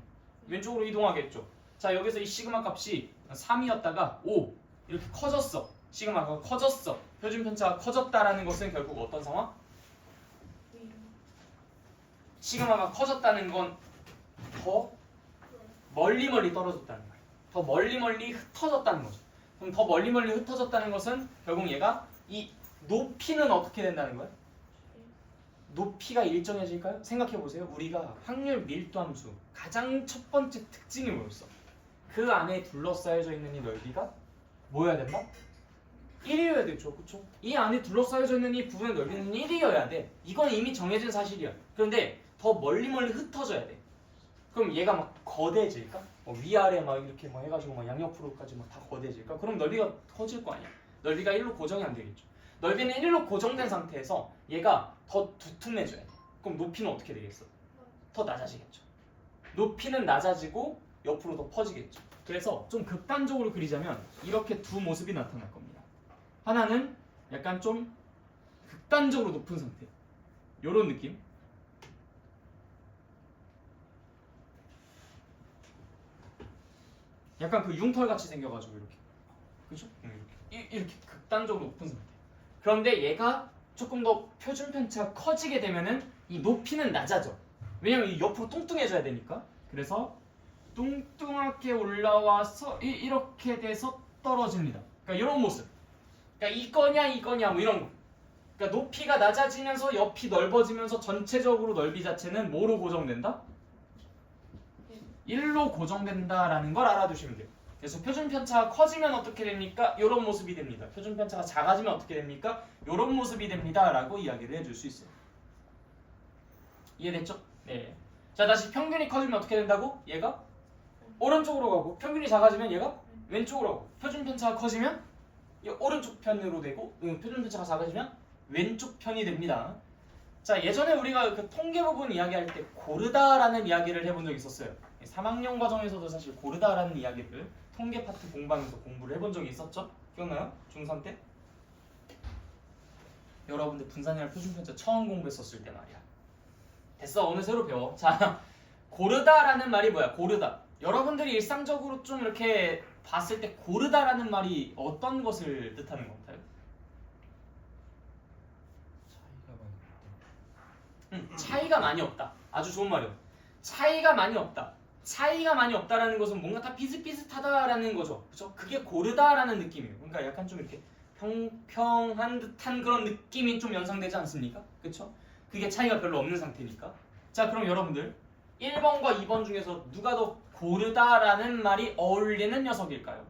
S1: 왼쪽으로 이동하겠죠. 자, 여기서 이 시그마 값이 3이었다가 5 이렇게 커졌어. 시그마가 커졌어. 표준 편차가 커졌다라는 것은 결국 어떤 상황? 시그마가 커졌다는 건 더 멀리 떨어졌다는 거예요. 더 멀리 흩어졌다는 거죠. 그럼 더 멀리 흩어졌다는 것은 결국 얘가 이 높이는 어떻게 된다는 거예요? 높이가 일정해질까요? 생각해 보세요. 우리가 확률 밀도함수 가장 첫 번째 특징이 뭐였어? 그 안에 둘러싸여져 있는 이 넓이가 뭐여야 된다? 1이어야 되죠. 그쵸? 이 안에 둘러싸여져 있는 이 부분의 넓이는 1이어야 돼. 이건 이미 정해진 사실이야. 그런데 더 멀리 흩어져야 돼. 그럼 얘가 막 거대해질까? 위아래 막 이렇게 막 해가지고 막 양옆으로까지 막 다 거대해질까? 그럼 넓이가 커질 거 아니야. 넓이가 1로 고정이 안 되겠죠. 넓이는 1로 고정된 상태에서 얘가 더 두툼해져야 돼. 그럼 높이는 어떻게 되겠어? 더 낮아지겠죠. 높이는 낮아지고 옆으로 더 퍼지겠죠. 그래서 좀 극단적으로 그리자면 이렇게 두 모습이 나타날 겁니다. 하나는 약간 좀 극단적으로 높은 상태. 요런 느낌. 약간 그 융털 같이 생겨가지고 이렇게, 그죠? 이렇게 극단적으로 높은 상태. 그런데 얘가 조금 더 표준 편차가 커지게 되면은 이 높이는 낮아져. 왜냐면 이 옆으로 뚱뚱해져야 되니까. 그래서 뚱뚱하게 올라와서 이렇게 돼서 떨어집니다. 그러니까 이런 모습. 그러니까 이거냐 뭐 이런 거. 그러니까 높이가 낮아지면서 옆이 넓어지면서 전체적으로 넓이 자체는 뭐로 고정된다? 1로 고정된다라는 걸 알아두시면 돼요. 그래서 표준 편차가 커지면 어떻게 됩니까? 이런 모습이 됩니다. 표준 편차가 작아지면 어떻게 됩니까? 이런 모습이 됩니다. 라고 이야기를 해줄 수 있어요. 이해됐죠? 네. 자, 다시 평균이 커지면 어떻게 된다고? 얘가 오른쪽으로 가고, 평균이 작아지면 얘가 왼쪽으로 가고, 표준 편차가 커지면 오른쪽 편으로 되고, 표준 편차가 작아지면 왼쪽 편이 됩니다. 자, 예전에 우리가 그 통계 부분 이야기할 때 고르다라는 이야기를 해본 적이 있었어요. 3학년 과정에서도 사실 고르다라는 이야기를 통계 파트 공부하면서 공부를 해본 적이 있었죠? 기억나요? 중3 때? 여러분들 분산이랑 표준편차 처음 공부했었을 때 말이야. 됐어, 오늘 새로 배워. 자, 고르다라는 말이 뭐야? 고르다. 여러분들이 일상적으로 좀 이렇게 봤을 때 고르다라는 말이 어떤 것을 뜻하는 것 같아요? 차이가 많이 없다. 아주 좋은 말이에요. 차이가 많이 없다. 차이가 많이 없다라는 것은 뭔가 다 비슷비슷하다라는 거죠. 그렇죠? 그게 고르다라는 느낌이에요. 그러니까 약간 좀 이렇게 평평한 듯한 그런 느낌이 좀 연상되지 않습니까? 그렇죠? 그게 차이가 별로 없는 상태니까. 자, 그럼 여러분들 1번과 2번 중에서 누가 더 고르다라는 말이 어울리는 녀석일까요?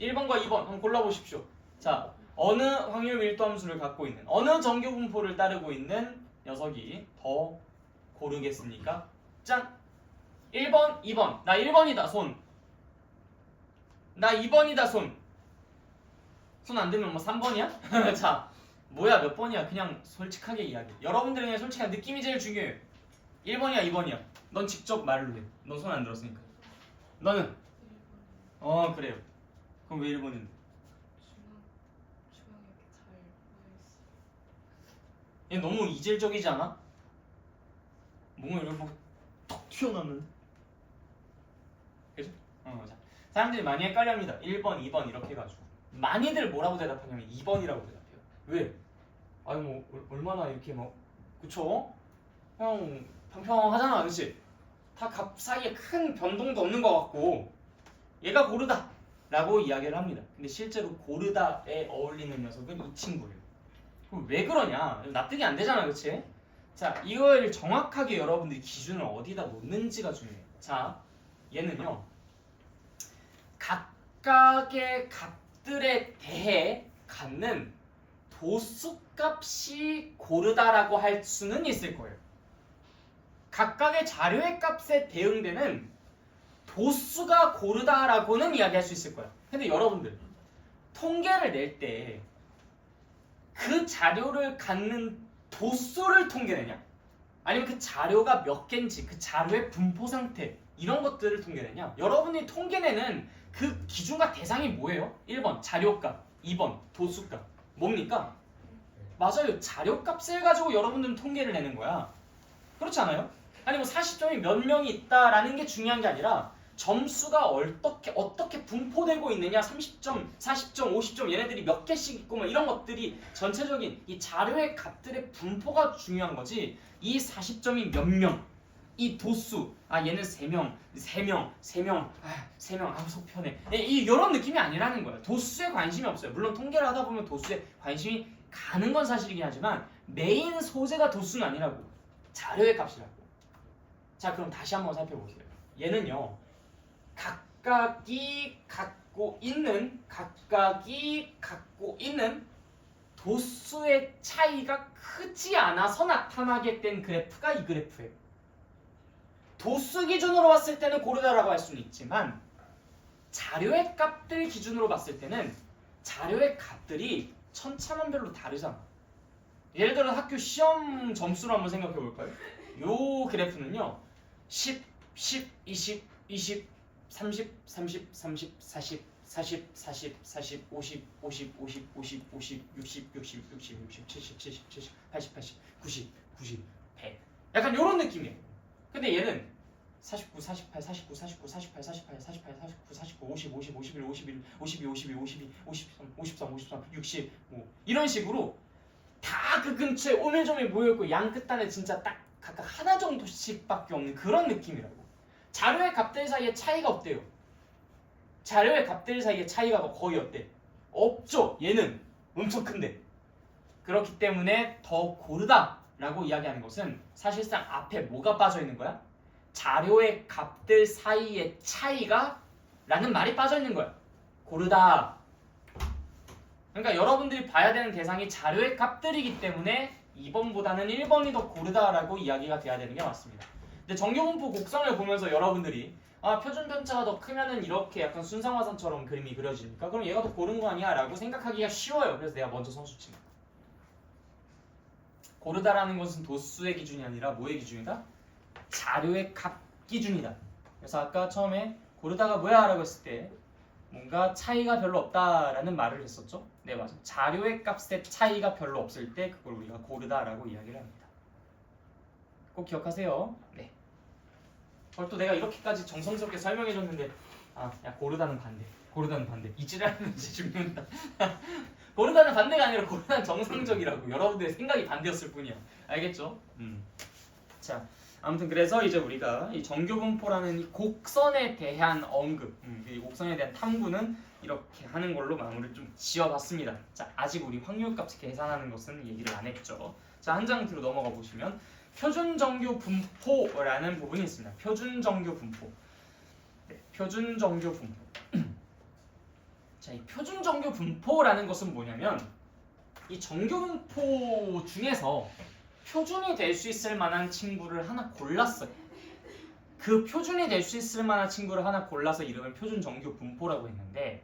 S1: 1번과 2번 한번 골라보십시오. 자, 어느 확률 밀도 함수를 갖고 있는, 어느 정규 분포를 따르고 있는 녀석이 더 고르겠습니까? 짠! 1번, 2번. 나 1번이다, 손. 나 2번이다, 손. 손 안 들면 뭐 3번이야? 자, 뭐야, 몇 번이야? 그냥 솔직하게 이야기해. 여러분들은 그냥 솔직한 느낌이 제일 중요해요. 1번이야, 2번이야. 넌 직접 말로 해. 넌 손 안 들었으니까. 너는? 그래요. 그럼 왜 1번인데? 얘 너무 이질적이지 않아? 뭔가 이렇게 턱 튀어나오는. 그죠? 자, 사람들이 많이 헷갈려합니다. 1번, 2번 이렇게 해가지고 많이들 뭐라고 대답하냐면 2번이라고 대답해요. 왜? 아니 뭐 얼마나 이렇게 뭐 그쵸? 그냥 평평하잖아, 그치? 다 값 사이에 큰 변동도 없는 것 같고 얘가 고르다 라고 이야기를 합니다. 근데 실제로 고르다에 어울리는 녀석은 이 친구예요. 그럼 왜 그러냐? 납득이 안 되잖아, 그치? 자, 이걸 정확하게 여러분들이 기준을 어디다 놓는지가 중요해요. 자, 얘는요 각각의 값들에 대해 갖는 도수값이 고르다라고 할 수는 있을 거예요. 각각의 자료의 값에 대응되는 도수가 고르다라고는 이야기할 수 있을 거야. 근데 여러분들 통계를 낼 때 그 자료를 갖는 도수를 통계내냐? 아니면 그 자료가 몇 개인지 그 자료의 분포 상태 이런 것들을 통계내냐? 여러분이 통계내는 그 기준과 대상이 뭐예요? 1번 자료값, 2번 도수값. 뭡니까? 맞아요. 자료값을 가지고 여러분들은 통계를 내는 거야. 그렇지 않아요? 아니 뭐 40점이 몇 명이 있다라는 게 중요한 게 아니라 점수가 어떻게 분포되고 있느냐, 30점, 40점, 50점 얘네들이 몇 개씩 있고 뭐 이런 것들이 전체적인 이 자료의 값들의 분포가 중요한 거지. 이 40점이 몇 명, 이 도수, 얘는 3명, 3명, 3명, 3명, 속 편해. 이런 느낌이 아니라는 거야. 도수에 관심이 없어요. 물론 통계를 하다 보면 도수에 관심이 가는 건 사실이긴 하지만 메인 소재가 도수는 아니라고. 자료의 값이라고. 자, 그럼 다시 한번 살펴보세요. 얘는요, 각각이 갖고 있는 도수의 차이가 크지 않아서 나타나게 된 그래프가 이 그래프예요. 도수 기준으로 봤을 때는 고르다라고 할 수는 있지만 자료의 값들 기준으로 봤을 때는 자료의 값들이 천차만별로 다르잖아. 예를 들어 학교 시험 점수로 한번 생각해 볼까요? 요 그래프는요, 10, 10, 20, 20, 30, 30, 30, 40, 40, 40, 40, 50, 50, 50, 50, 50, 60, 60, 60, 60, 70, 70, 70, 80, 80, 90, 90, 100. 약간 요런 느낌이에요. 근데 얘는 49, 48, 49, 49, 48, 48, 48, 49, 49, 50, 50, 51, 51, 52, 52, 52, 53, 53, 53, 60, 뭐 이런 식으로 다 그 근처에 오밀조밀 모여있고 양 끝단에 진짜 딱 각각 하나 정도씩밖에 없는 그런 느낌이라고. 자료의 값들 사이에 차이가 없대요. 자료의 값들 사이에 차이가 거의 없대. 없죠. 얘는 엄청 큰데. 그렇기 때문에 더 고르다라고 이야기하는 것은 사실상 앞에 뭐가 빠져 있는 거야? 자료의 값들 사이의 차이가 라는 말이 빠져 있는 거야. 고르다. 그러니까 여러분들이 봐야 되는 대상이 자료의 값들이기 때문에 2번보다는 1번이 더 고르다라고 이야기가 돼야 되는 게 맞습니다. 근데 정규분포 곡선을 보면서 여러분들이 표준 편차가 더 크면은 이렇게 약간 순상화선처럼 그림이 그려지니까 그럼 얘가 더 고른 거 아니야? 라고 생각하기가 쉬워요. 그래서 내가 먼저 선수 친 거야. 고르다라는 것은 도수의 기준이 아니라 뭐의 기준이다? 자료의 값 기준이다. 그래서 아까 처음에 고르다가 뭐야? 라고 했을 때 뭔가 차이가 별로 없다라는 말을 했었죠? 네, 맞아. 자료의 값의 차이가 별로 없을 때 그걸 우리가 고르다라고 이야기를 합니다. 꼭 기억하세요. 네. 또 내가 이렇게까지 정성스럽게 설명해줬는데 야 고르다는 반대. 고르다는 반대. 이지라는 이제 죽는다. 고르다는 반대가 아니라 고르다는 정상적이라고. 여러분들의 생각이 반대였을 뿐이야. 알겠죠? 자, 아무튼 그래서 이제 우리가 이 정규분포라는 이 곡선에 대한 언급, 이 곡선에 대한 탐구는 이렇게 하는 걸로 마무리를 좀 지어봤습니다. 자, 아직 우리 확률값 계산하는 것은 얘기를 안 했죠. 자, 한 장 뒤로 넘어가 보시면 표준정규 분포라는 부분이 있습니다. 표준정규 분포. 네, 표준정규 분포. 자, 이 표준정규 분포라는 것은 뭐냐면 이 정규분포 중에서 표준이 될 수 있을 만한 친구를 하나 골랐어요. 그 표준이 될 수 있을 만한 친구를 하나 골라서 이름을 표준정규 분포라고 했는데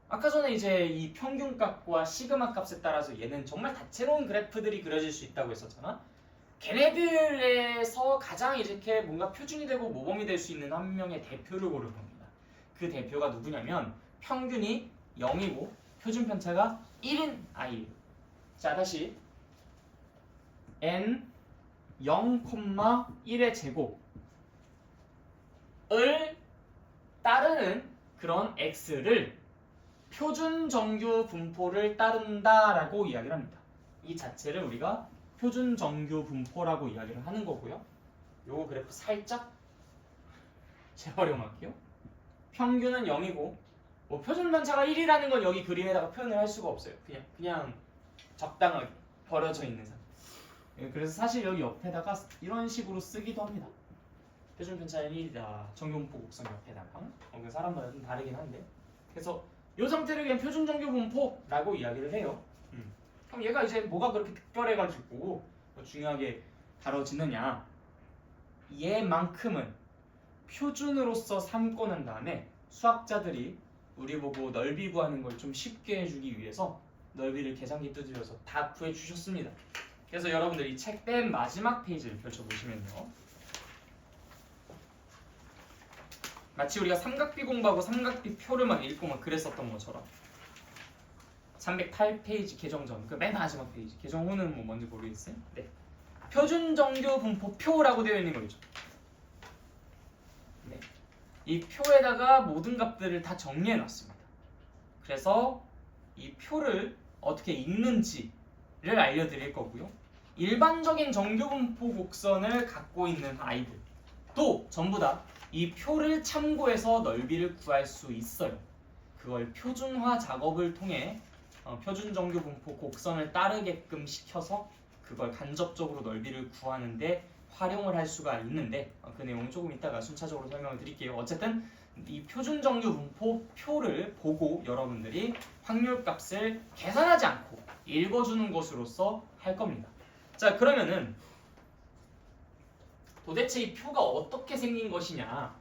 S1: 아까 전에 이제 이 평균값과 시그마 값에 따라서 얘는 정말 다채로운 그래프들이 그려질 수 있다고 했었잖아. 걔네들에서 가장 이렇게 뭔가 표준이 되고 모범이 될 수 있는 한 명의 대표를 고를 겁니다. 그 대표가 누구냐면 평균이 0이고 표준 편차가 1인 아이예요. 자, 다시 n 0,1의 제곱을 따르는 그런 x를 표준정규 분포를 따른다라고 이야기를 합니다. 이 자체를 우리가 표준정규 분포라고 이야기를 하는 거고요. 요거 그래프 살짝 재활용할게요. 평균은 0이고 뭐 표준 편차가 1이라는 건 여기 그림에다가 표현을 할 수가 없어요. 그냥 적당하게 버려져 있는 상태. 그래서 사실 여기 옆에다가 이런 식으로 쓰기도 합니다. 표준 편차는 1이다. 정규분포 곡선 옆에다가. 사람마다 좀 다르긴 한데. 그래서 이 상태를 그냥 표준정규 분포라고 이야기를 해요. 그럼 얘가 이제 뭐가 그렇게 특별해가지고 중요하게 다뤄지느냐? 얘만큼은 표준으로서 삼고 난 다음에 수학자들이 우리 보고 넓이 구하는 걸 좀 쉽게 해주기 위해서 넓이를 계산기 두드려서 다 구해주셨습니다. 그래서 여러분들 이 책 맨 마지막 페이지를 펼쳐보시면요, 마치 우리가 삼각비 공부하고 삼각비 표를 막 읽고 막 그랬었던 것처럼 308페이지 개정 전, 그 맨 마지막 페이지. 개정 후는 뭐 뭔지 모르겠어요. 네. 표준 정규 분포표라고 되어 있는 거 있죠. 네. 이 표에다가 모든 값들을 다 정리해 놨습니다. 그래서 이 표를 어떻게 읽는지를 알려드릴 거고요. 일반적인 정규 분포 곡선을 갖고 있는 아이들도 전부 다 이 표를 참고해서 넓이를 구할 수 있어요. 그걸 표준화 작업을 통해 표준 정규 분포 곡선을 따르게끔 시켜서 그걸 간접적으로 넓이를 구하는데 활용을 할 수가 있는데 그 내용은 조금 이따가 순차적으로 설명을 드릴게요. 어쨌든 이 표준 정규 분포 표를 보고 여러분들이 확률값을 계산하지 않고 읽어주는 것으로서 할 겁니다. 자, 그러면은 도대체 이 표가 어떻게 생긴 것이냐?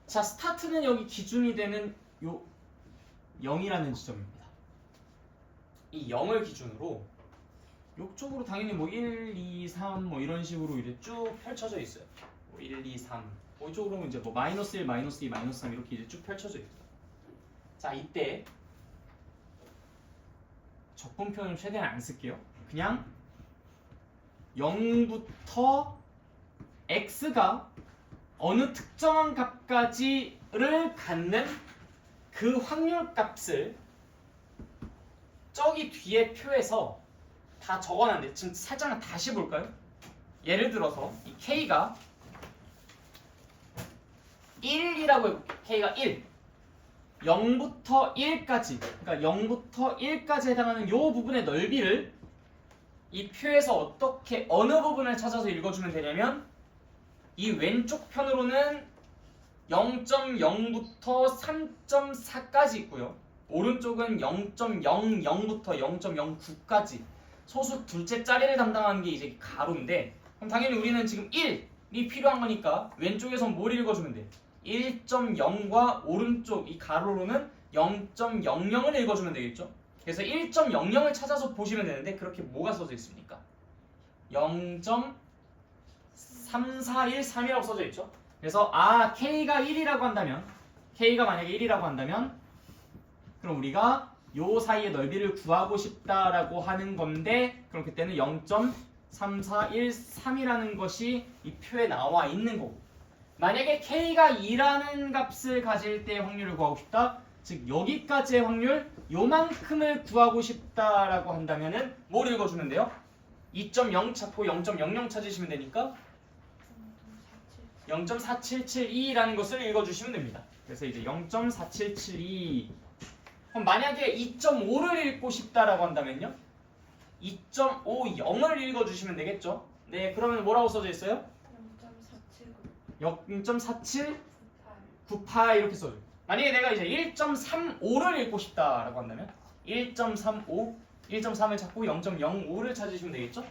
S1: 자, 스타트는 여기 기준이 되는 요 0이라는 지점입니다. 이 0을 기준으로 이쪽으로 당연히 뭐 1, 2, 3 뭐 이런 식으로 이제 쭉 펼쳐져 있어요. 뭐 1, 2, 3. 뭐 이쪽으로 이제 뭐 마이너스 1, 마이너스 2, 마이너스 3 이렇게 이제 쭉 펼쳐져 있어요. 자, 이때 적분표는 최대한 안 쓸게요. 그냥 0부터 x가 어느 특정한 값까지를 갖는 그 확률값을 저기 뒤에 표에서 다 적어놨는데 지금 살짝만 다시 볼까요? 예를 들어서 이 k가 1이라고 해볼게요. k가 1 0부터 1까지 그러니까 0부터 1까지 해당하는 이 부분의 넓이를 이 표에서 어떻게 어느 부분을 찾아서 읽어주면 되냐면 이 왼쪽 편으로는 0.0부터 3.4까지 있고요. 오른쪽은 0.00부터 0.09까지 소수 둘째 자리를 담당하는 게 이제 가로인데 그럼 당연히 우리는 지금 1이 필요한 거니까 왼쪽에선 뭘 읽어주면 돼? 1.0과 오른쪽 이 가로로는 0.00을 읽어주면 되겠죠? 그래서 1.00을 찾아서 보시면 되는데 그렇게 뭐가 써져 있습니까? 0.3413이라고 써져 있죠? 그래서 K가 1이라고 한다면 K가 만약에 1이라고 한다면 그럼 우리가 요 사이의 넓이를 구하고 싶다라고 하는 건데 그럼 그때는 0.3413이라는 것이 이 표에 나와 있는 거고 만약에 K가 2라는 값을 가질 때의 확률을 구하고 싶다 즉 여기까지의 확률 요만큼을 구하고 싶다라고 한다면은 뭘 읽어주면 돼요? 2.0 찾고 0.00 찾으시면 되니까 0.4772라는 것을 읽어주시면 됩니다. 그래서 이제 0.4772 그럼 만약에 2.5를 읽고 싶다라고 한다면요 2.50을 읽어주시면 되겠죠? 네, 그러면 뭐라고 써져 있어요? 0.4798 이렇게 써줘요. 만약에 내가 이제 1.35를 읽고 싶다라고 한다면 1.35 1.3을 찾고 0.05를 찾으시면 되겠죠?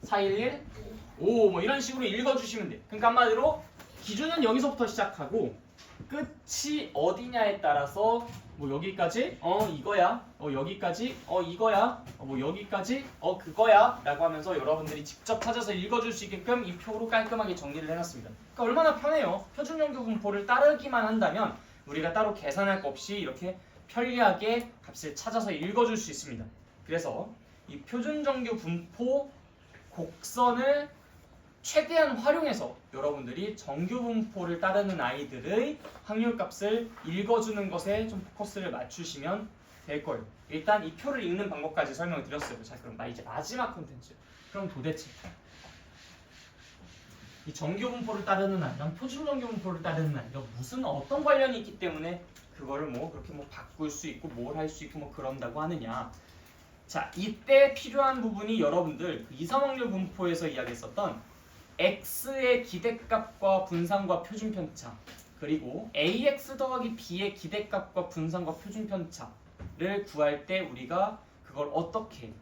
S1: 411 5 뭐 이런 식으로 읽어주시면 돼요. 그러니까 한마디로 기준은 여기서부터 시작하고 끝이 어디냐에 따라서 뭐 여기까지 이거야 여기까지 이거야 뭐 여기까지 그거야 라고 하면서 여러분들이 직접 찾아서 읽어줄 수 있게끔 이 표로 깔끔하게 정리를 해놨습니다. 그러니까 얼마나 편해요. 표준정규 분포를 따르기만 한다면 우리가 따로 계산할 것 없이 이렇게 편리하게 값을 찾아서 읽어줄 수 있습니다. 그래서 이 표준정규 분포 곡선을 최대한 활용해서 여러분들이 정규 분포를 따르는 아이들의 확률값을 읽어주는 것에 좀 포커스를 맞추시면 될 거예요. 일단 이 표를 읽는 방법까지 설명을 드렸어요. 자, 그럼 이제 마지막 콘텐츠. 그럼 도대체 이 정규 분포를 따르는 아이랑 표준 정규 분포를 따르는 아이가 무슨 어떤 관련이 있기 때문에 그거를 뭐 그렇게 뭐 바꿀 수 있고 뭘 할 수 있고 뭐 그런다고 하느냐. 자, 이때 필요한 부분이 여러분들 그 이상확률 분포에서 이야기했었던 x의 기대값과 분산과 표준편차 그리고 ax 더하기 b의 기대값과 분산과 표준편차를 구할 때 우리가 그걸 어떻게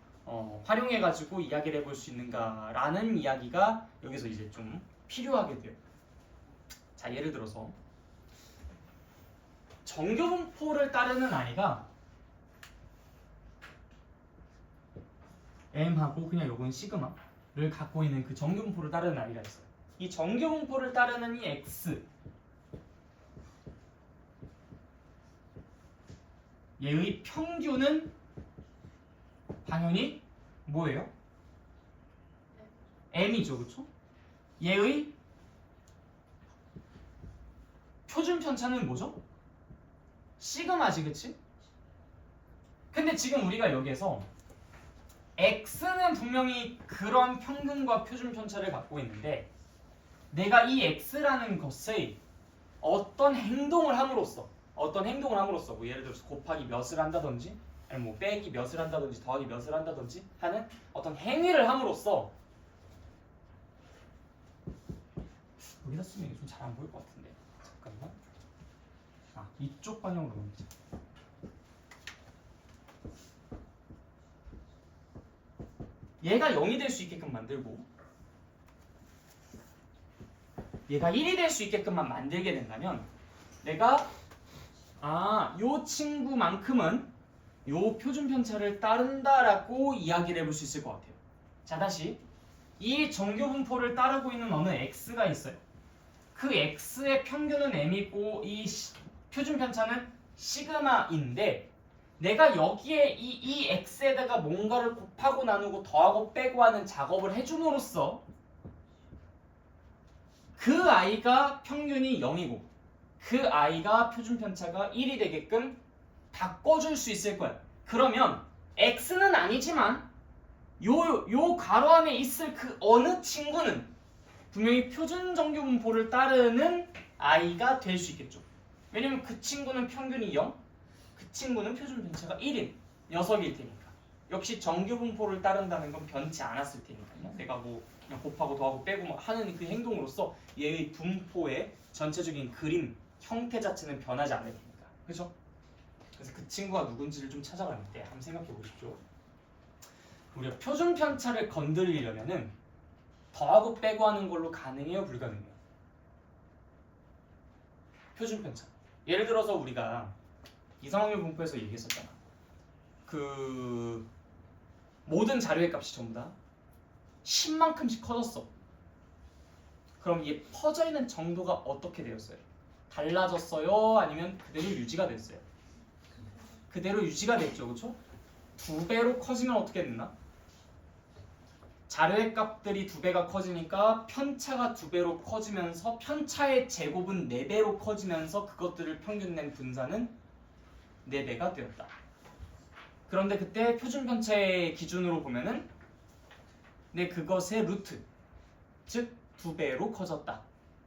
S1: 활용해가지고 이야기를 해볼 수 있는가라는 이야기가 여기서 이제 좀 필요하게 돼요. 자, 예를 들어서 정규 분포를 따르는 아이가 m하고 그냥 요건 시그마를 갖고 있는 그 정규분포를 따르는 아이가 있어요. 이 정규분포를 따르는 이 x 얘의 평균은 당연히 뭐예요? m이죠, 그쵸? 얘의 표준 편차는 뭐죠? 시그마지, 그치? 근데 지금 우리가 여기에서 x는 분명히 그런 평균과 표준 편차를 갖고 있는데 내가 이 x라는 것의 어떤 행동을 함으로써 뭐 예를 들어서 곱하기 몇을 한다든지 아니면 뭐 빼기 몇을 한다든지 더하기 몇을 한다든지 하는 어떤 행위를 함으로써 여기다 쓰면 이게 좀 잘 안 보일 것 같은데 잠깐만. 이쪽 방향으로 넘기자. 얘가 0이 될 수 있게끔 만들고 얘가 1이 될 수 있게끔만 만들게 된다면 내가 요 친구만큼은 요 표준 편차를 따른다라고 이야기를 해볼 수 있을 것 같아요. 자, 다시 이 정규분포를 따르고 있는 어느 x가 있어요. 그 x의 평균은 m이고 이 표준 편차는 시그마인데 내가 여기에 이 x에다가 뭔가를 곱하고 나누고 더하고 빼고 하는 작업을 해줌으로써 그 아이가 평균이 0이고 그 아이가 표준 편차가 1이 되게끔 바꿔줄 수 있을 거야. 그러면 x는 아니지만 요 가로 안에 있을 그 어느 친구는 분명히 표준 정규분포를 따르는 아이가 될 수 있겠죠. 왜냐면 그 친구는 평균이 0, 그 친구는 표준 편차가 1인 녀석일 테니까. 역시 정규분포를 따른다는 건 변치 않았을 테니까요. 내가 뭐 그냥 곱하고 더하고 빼고 막 하는 그 행동으로서 얘의 분포의 전체적인 그림 형태 자체는 변하지 않을 테니까. 그죠? 그래서 그 친구가 누군지를 좀 찾아갈 때 한번 생각해 보십시오. 우리가 표준 편차를 건드리려면은 더하고 빼고 하는 걸로 가능해요, 불가능해요? 표준 편차. 예를 들어서 우리가 이상확률 분포에서 얘기했었잖아. 그 모든 자료의 값이 전부 다 10만큼씩 커졌어. 그럼 얘 퍼져 있는 정도가 어떻게 되었어요? 달라졌어요? 아니면 그대로 유지가 됐어요? 그대로 유지가 됐죠, 그렇죠? 2배로 커지면 어떻게 됐나? 자료의 값들이 2배가 커지니까 편차가 2배로 커지면서 편차의 제곱은 4배로 커지면서 그것들을 평균 낸 분산은 4배가 되었다. 그런데 그때 표준 편차의 기준으로 보면은 그것의 루트, 즉 2배로 커졌다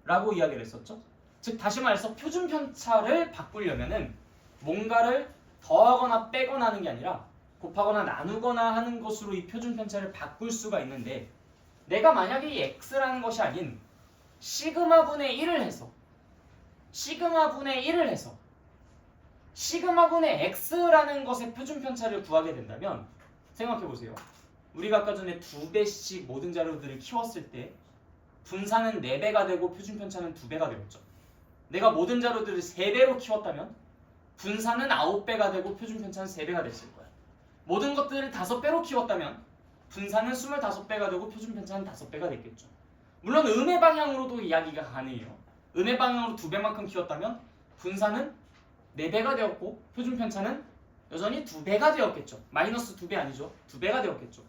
S1: 라고 이야기를 했었죠. 즉 다시 말해서 표준 편차를 바꾸려면은 뭔가를 더하거나 빼거나 하는 게 아니라 곱하거나 나누거나 하는 것으로 이 표준 편차를 바꿀 수가 있는데 내가 만약에 이 x라는 것이 아닌 시그마분의 1을 해서 시그마분의 x라는 것의 표준 편차를 구하게 된다면 생각해보세요. 우리가 아까 전에 2배씩 모든 자료들을 키웠을 때 분산은 4배가 되고 표준 편차는 2배가 되었죠. 내가 모든 자료들을 3배로 키웠다면 분산은 9배가 되고 표준 편차는 3배가 됐을 거야. 모든 것들을 5배로 키웠다면 분산은 25배가 되고 표준 편차는 5배가 됐겠죠. 물론 음의 방향으로도 이야기가 가능해요. 음의 방향으로 2배만큼 키웠다면 분산은 4배가 되었고 표준 편차는 여전히 2배가 되었겠죠. 마이너스 2배 아니죠. 2배가 되었겠죠.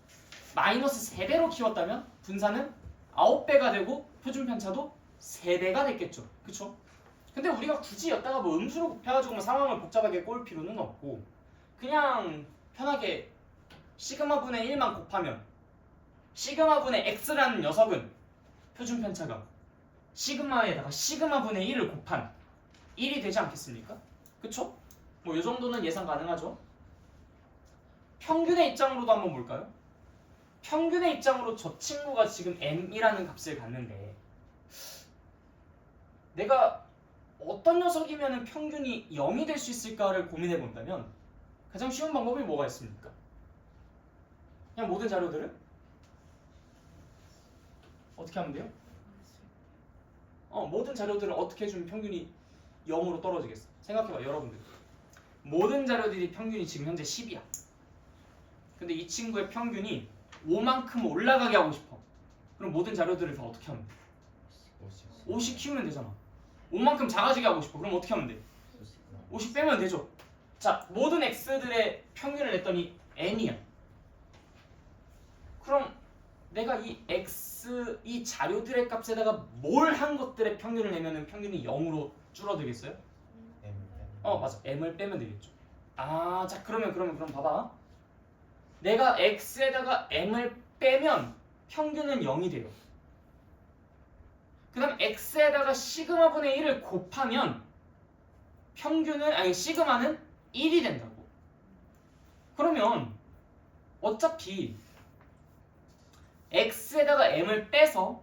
S1: 마이너스 3배로 키웠다면 분산은 9배가 되고 표준 편차도 3배가 됐겠죠. 그쵸? 근데 우리가 굳이 여기다가 뭐 음수로 곱해가지고 뭐 상황을 복잡하게 꼴 필요는 없고 그냥 편하게 시그마분의 1만 곱하면 시그마분의 x라는 녀석은 표준 편차가 시그마에다가 시그마분의 1을 곱한 1이 되지 않겠습니까? 그쵸? 뭐 이 정도는 예상 가능하죠? 평균의 입장으로도 한번 볼까요? 평균의 입장으로 저 친구가 지금 m이라는 값을 갖는데 내가 어떤 녀석이면 평균이 0이 될 수 있을까를 고민해 본다면 가장 쉬운 방법이 뭐가 있습니까? 그냥 모든 자료들을 어떻게 하면 돼요? 모든 자료들을 어떻게 해주면 평균이 0으로 떨어지겠어? 생각해봐, 여러분들. 모든 자료들이 평균이 지금 현재 10이야. 근데 이 친구의 평균이 5만큼 올라가게 하고 싶어. 그럼 모든 자료들을 다 어떻게 하면 돼? 50 키우면 되잖아. 5만큼 작아지게 하고 싶어. 그럼 어떻게 하면 돼? 50 빼면 되죠. 자, 모든 x들의 평균을 냈더니 n이야. 그럼 내가 이 x 이 자료들의 값에다가 뭘 한 것들의 평균을 내면은 평균이 0으로 줄어들겠어요? 맞아. m을 빼면 되겠죠. 아, 자 그럼 봐봐. 내가 x에다가 m을 빼면 평균은 0이 돼요. 그 다음 x에다가 시그마분의 1을 곱하면 시그마는 1이 된다고. 그러면 어차피 x에다가 m을 빼서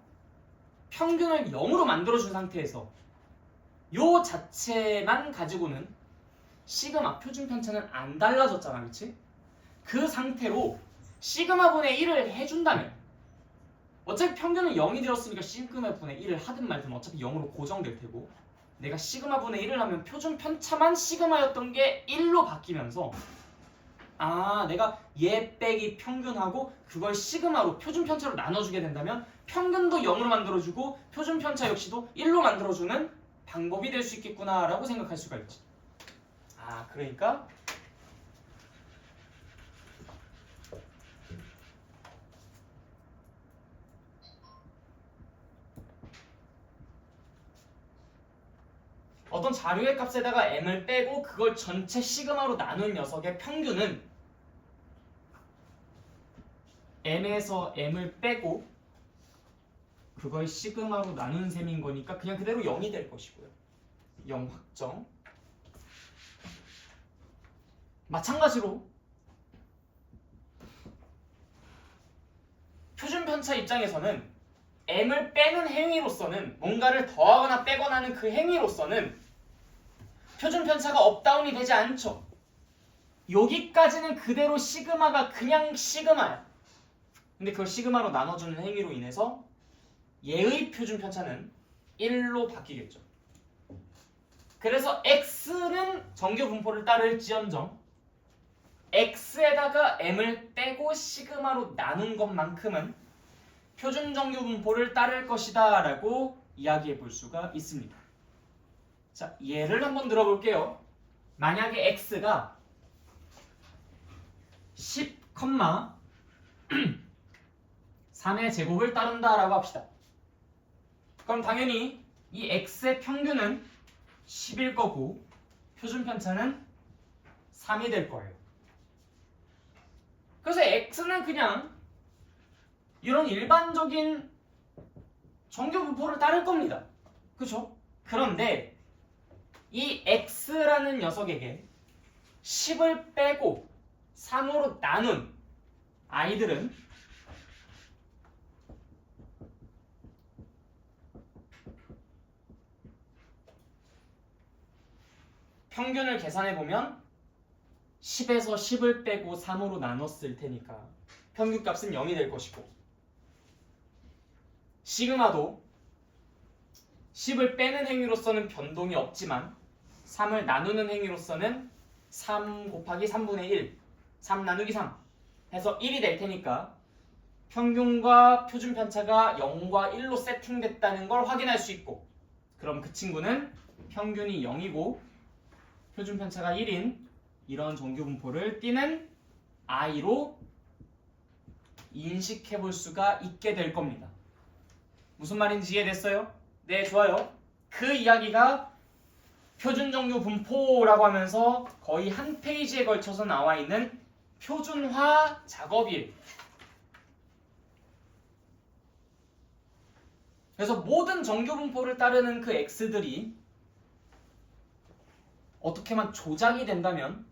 S1: 평균을 0으로 만들어준 상태에서 요 자체만 가지고는 시그마 표준 편차는 안 달라졌잖아, 그치? 그 상태로 시그마분의 1을 해준다면 어차피 평균은 0이 되었으니까 시그마분의 1을 하든 말든 어차피 0으로 고정될 테고 내가 시그마분의 1을 하면 표준 편차만 시그마였던 게 1로 바뀌면서 내가 얘 빼기 평균하고 그걸 시그마로 표준 편차로 나눠주게 된다면 평균도 0으로 만들어주고 표준 편차 역시도 1로 만들어주는 방법이 될 수 있겠구나 라고 생각할 수가 있지. 그러니까 어떤 자료의 값에다가 m을 빼고 그걸 전체 시그마로 나눈 녀석의 평균은 m에서 m을 빼고 그걸 시그마로 나눈 셈인 거니까 그냥 그대로 0이 될 것이고요. 0 확정. 마찬가지로 표준 편차 입장에서는 m을 빼는 행위로서는 뭔가를 더하거나 빼거나 하는 그 행위로서는 표준 편차가 업다운이 되지 않죠. 여기까지는 그대로 시그마가 그냥 시그마야. 근데 그걸 시그마로 나눠주는 행위로 인해서 얘의 표준 편차는 1로 바뀌겠죠. 그래서 x는 정규 분포를 따를지언정 x에다가 m을 빼고 시그마로 나눈 것만큼은 표준 정규 분포를 따를 것이다 라고 이야기해 볼 수가 있습니다. 자, 예를 한번 들어볼게요. 만약에 x가 10, 3의 제곱을 따른다 라고 합시다. 그럼 당연히 이 x의 평균은 10일 거고 표준 편차는 3이 될 거예요. 그래서 x는 그냥 이런 일반적인 정규 분포를 따를 겁니다. 그렇죠? 그런데 이 x라는 녀석에게 10을 빼고 3으로 나눈 아이들은 평균을 계산해보면 10에서 10을 빼고 3으로 나눴을 테니까 평균값은 0이 될 것이고 시그마도 10을 빼는 행위로서는 변동이 없지만 3을 나누는 행위로서는 3 곱하기 3분의 1, 3 나누기 3 해서 1이 될 테니까 평균과 표준 편차가 0과 1로 세팅됐다는 걸 확인할 수 있고 그럼 그 친구는 평균이 0이고 표준 편차가 1인 이런 정규 분포를 띠는 i로 인식해 볼 수가 있게 될 겁니다. 무슨 말인지 이해됐어요? 네, 좋아요. 그 이야기가 표준 정규 분포라고 하면서 거의 한 페이지에 걸쳐서 나와 있는 표준화 작업이에요. 그래서 모든 정규 분포를 따르는 그 x들이 어떻게만 조작이 된다면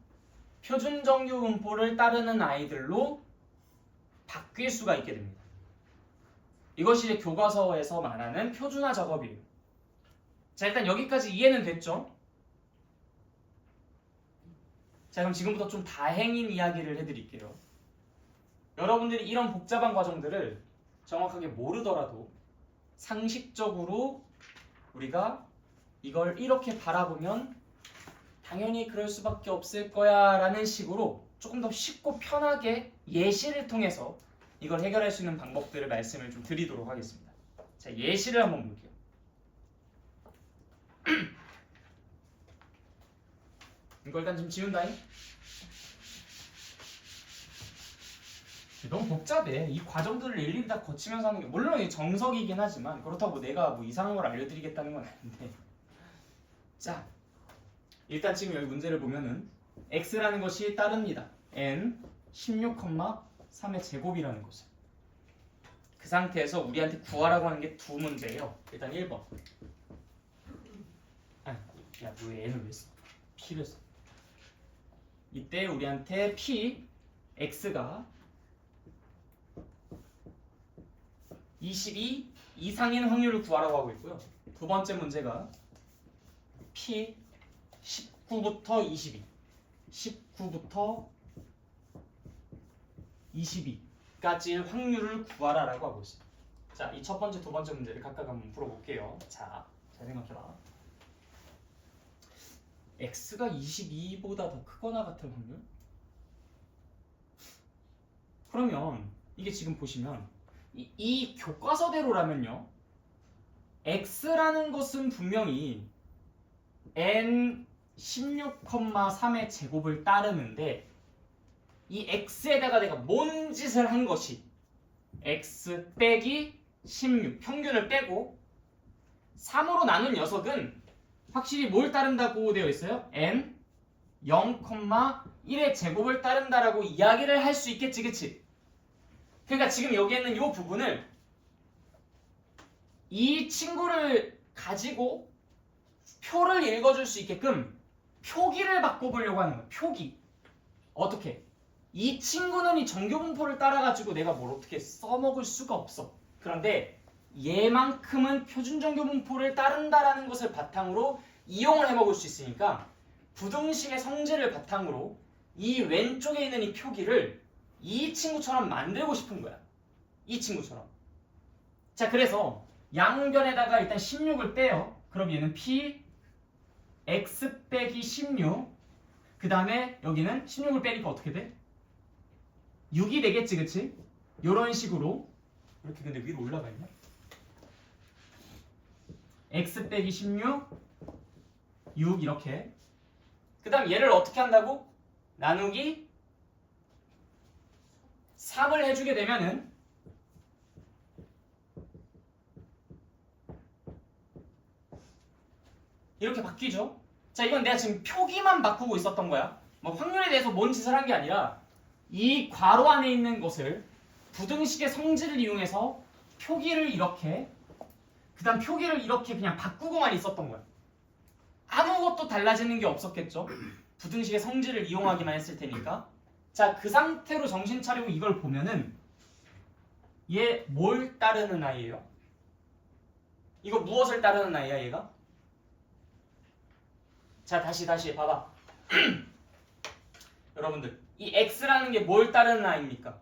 S1: 표준 정규 분포를 따르는 아이들로 바뀔 수가 있게 됩니다. 이것이 이제 교과서에서 말하는 표준화 작업이에요. 자, 일단 여기까지 이해는 됐죠? 자, 그럼 지금부터 좀 다행인 이야기를 해드릴게요. 여러분들이 이런 복잡한 과정들을 정확하게 모르더라도 상식적으로 우리가 이걸 이렇게 바라보면 당연히 그럴 수밖에 없을 거야 라는 식으로 조금 더 쉽고 편하게 예시를 통해서 이걸 해결할 수 있는 방법들을 말씀을 좀 드리도록 하겠습니다. 자, 예시를 한번 볼게요. 이걸 일단 좀 지운다잉. 너무 복잡해. 이 과정들을 일일이 다 거치면서 하는 게 물론 이게 정석이긴 하지만 그렇다고 내가 뭐 이상한 걸 알려드리겠다는 건 아닌데. 자, 일단 지금 여기 문제를 보면은 x라는 것이 따릅니다. n 16,3의 제곱이라는 것을. 그 상태에서 우리한테 구하라고 하는 게 두 문제예요. 일단 1번. 야, 너 왜 n을 왜 써? p를 써. 이때 우리한테 p, x가 22 이상인 확률을 구하라고 하고 있고요. 두 번째 문제가 p 19부터 22 19부터 22까지의 확률을 구하라라고 하고 있어요. 자, 이 첫 번째, 두 번째 문제를 각각 한번 풀어볼게요. 자, 잘 생각해봐. x가 22보다 더 크거나 같은 확률? 그러면 이게 지금 보시면 이 교과서대로라면요, x라는 것은 분명히 n 16,3의 제곱을 따르는데 이 x에다가 내가 뭔 짓을 한 것이 x 빼기 16 평균을 빼고 3으로 나눈 녀석은 확실히 뭘 따른다고 되어 있어요? n 0,1의 제곱을 따른다라고 이야기를 할 수 있겠지, 그치? 그러니까 지금 여기에는 이 부분을 이 친구를 가지고 표를 읽어줄 수 있게끔 표기를 바꿔보려고 하는 거야. 표기. 어떻게? 이 친구는 이 정교분포를 따라가지고 내가 뭘 어떻게 써먹을 수가 없어. 그런데 얘만큼은 표준 정교분포를 따른다라는 것을 바탕으로 이용을 해먹을 수 있으니까 부등식의 성질을 바탕으로 이 왼쪽에 있는 이 표기를 이 친구처럼 만들고 싶은 거야. 이 친구처럼. 자, 그래서 양변에다가 일단 16을 빼요. 그럼 얘는 p x 빼기 16. 그 다음에 여기는 16을 빼니까 어떻게 돼? 6이 되겠지, 그치? 요런 식으로. 이렇게 근데 위로 올라가 있냐? x 빼기 16, 6 이렇게. 그 다음 얘를 어떻게 한다고? 나누기 3을 해주게 되면은 이렇게 바뀌죠. 자, 이건 내가 지금 표기만 바꾸고 있었던 거야. 뭐 확률에 대해서 뭔 짓을 한 게 아니라 이 괄호 안에 있는 것을 부등식의 성질을 이용해서 표기를 이렇게, 그 다음 표기를 이렇게 그냥 바꾸고만 있었던 거야. 아무것도 달라지는 게 없었겠죠. 부등식의 성질을 이용하기만 했을 테니까. 자, 그 상태로 정신 차리고 이걸 보면은 얘 뭘 따르는 아이예요? 이거 무엇을 따르는 아이야, 얘가? 자, 다시 봐봐. 여러분들, 이 x라는 게 뭘 따르는 아이입니까?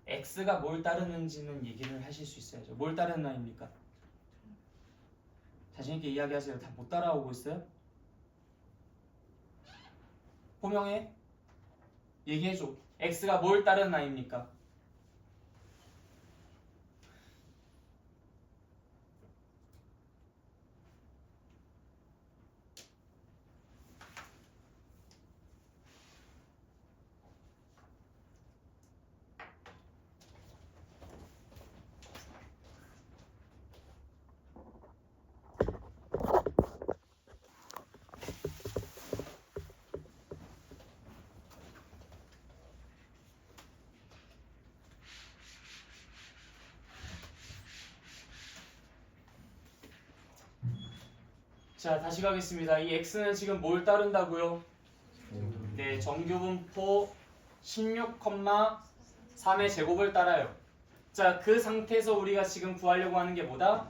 S1: x가 뭘 따르는지는 얘기를 하실 수 있어야죠. 뭘 따르는 아이입니까? 자신있게 이야기하세요. 다 못 따라오고 있어요? 호명해. 얘기해줘. x가 뭘 따르는 아이입니까? 자, 다시 가겠습니다. 이 x는 지금 뭘 따른다고요? 네, 정규분포 16,3의 제곱을 따라요. 자, 그 상태에서 우리가 지금 구하려고 하는 게 뭐다?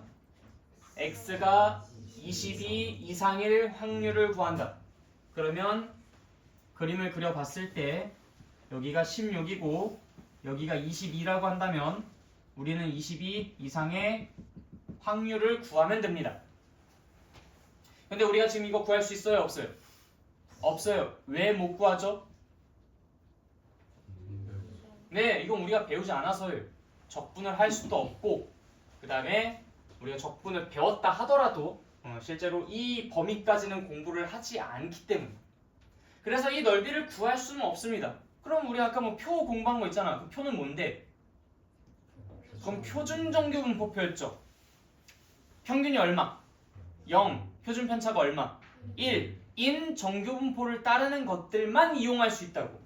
S1: x가 22 이상일 확률을 구한다. 그러면 그림을 그려봤을 때 여기가 16이고 여기가 22라고 한다면 우리는 22 이상의 확률을 구하면 됩니다. 근데 우리가 지금 이거 구할 수 있어요? 없어요? 없어요. 왜 못 구하죠? 네, 이건 우리가 배우지 않아서요. 적분을 할 수도 없고, 그 다음에 우리가 적분을 배웠다 하더라도 실제로 이 범위까지는 공부를 하지 않기 때문에. 그래서 이 넓이를 구할 수는 없습니다. 그럼 우리 아까 뭐 표 공부한 거 있잖아. 그 표는 뭔데? 그럼 표준정규분포표였죠. 평균이 얼마? 0. 표준 편차가 얼마? 1. 인 정규분포를 따르는 것들만 이용할 수 있다고.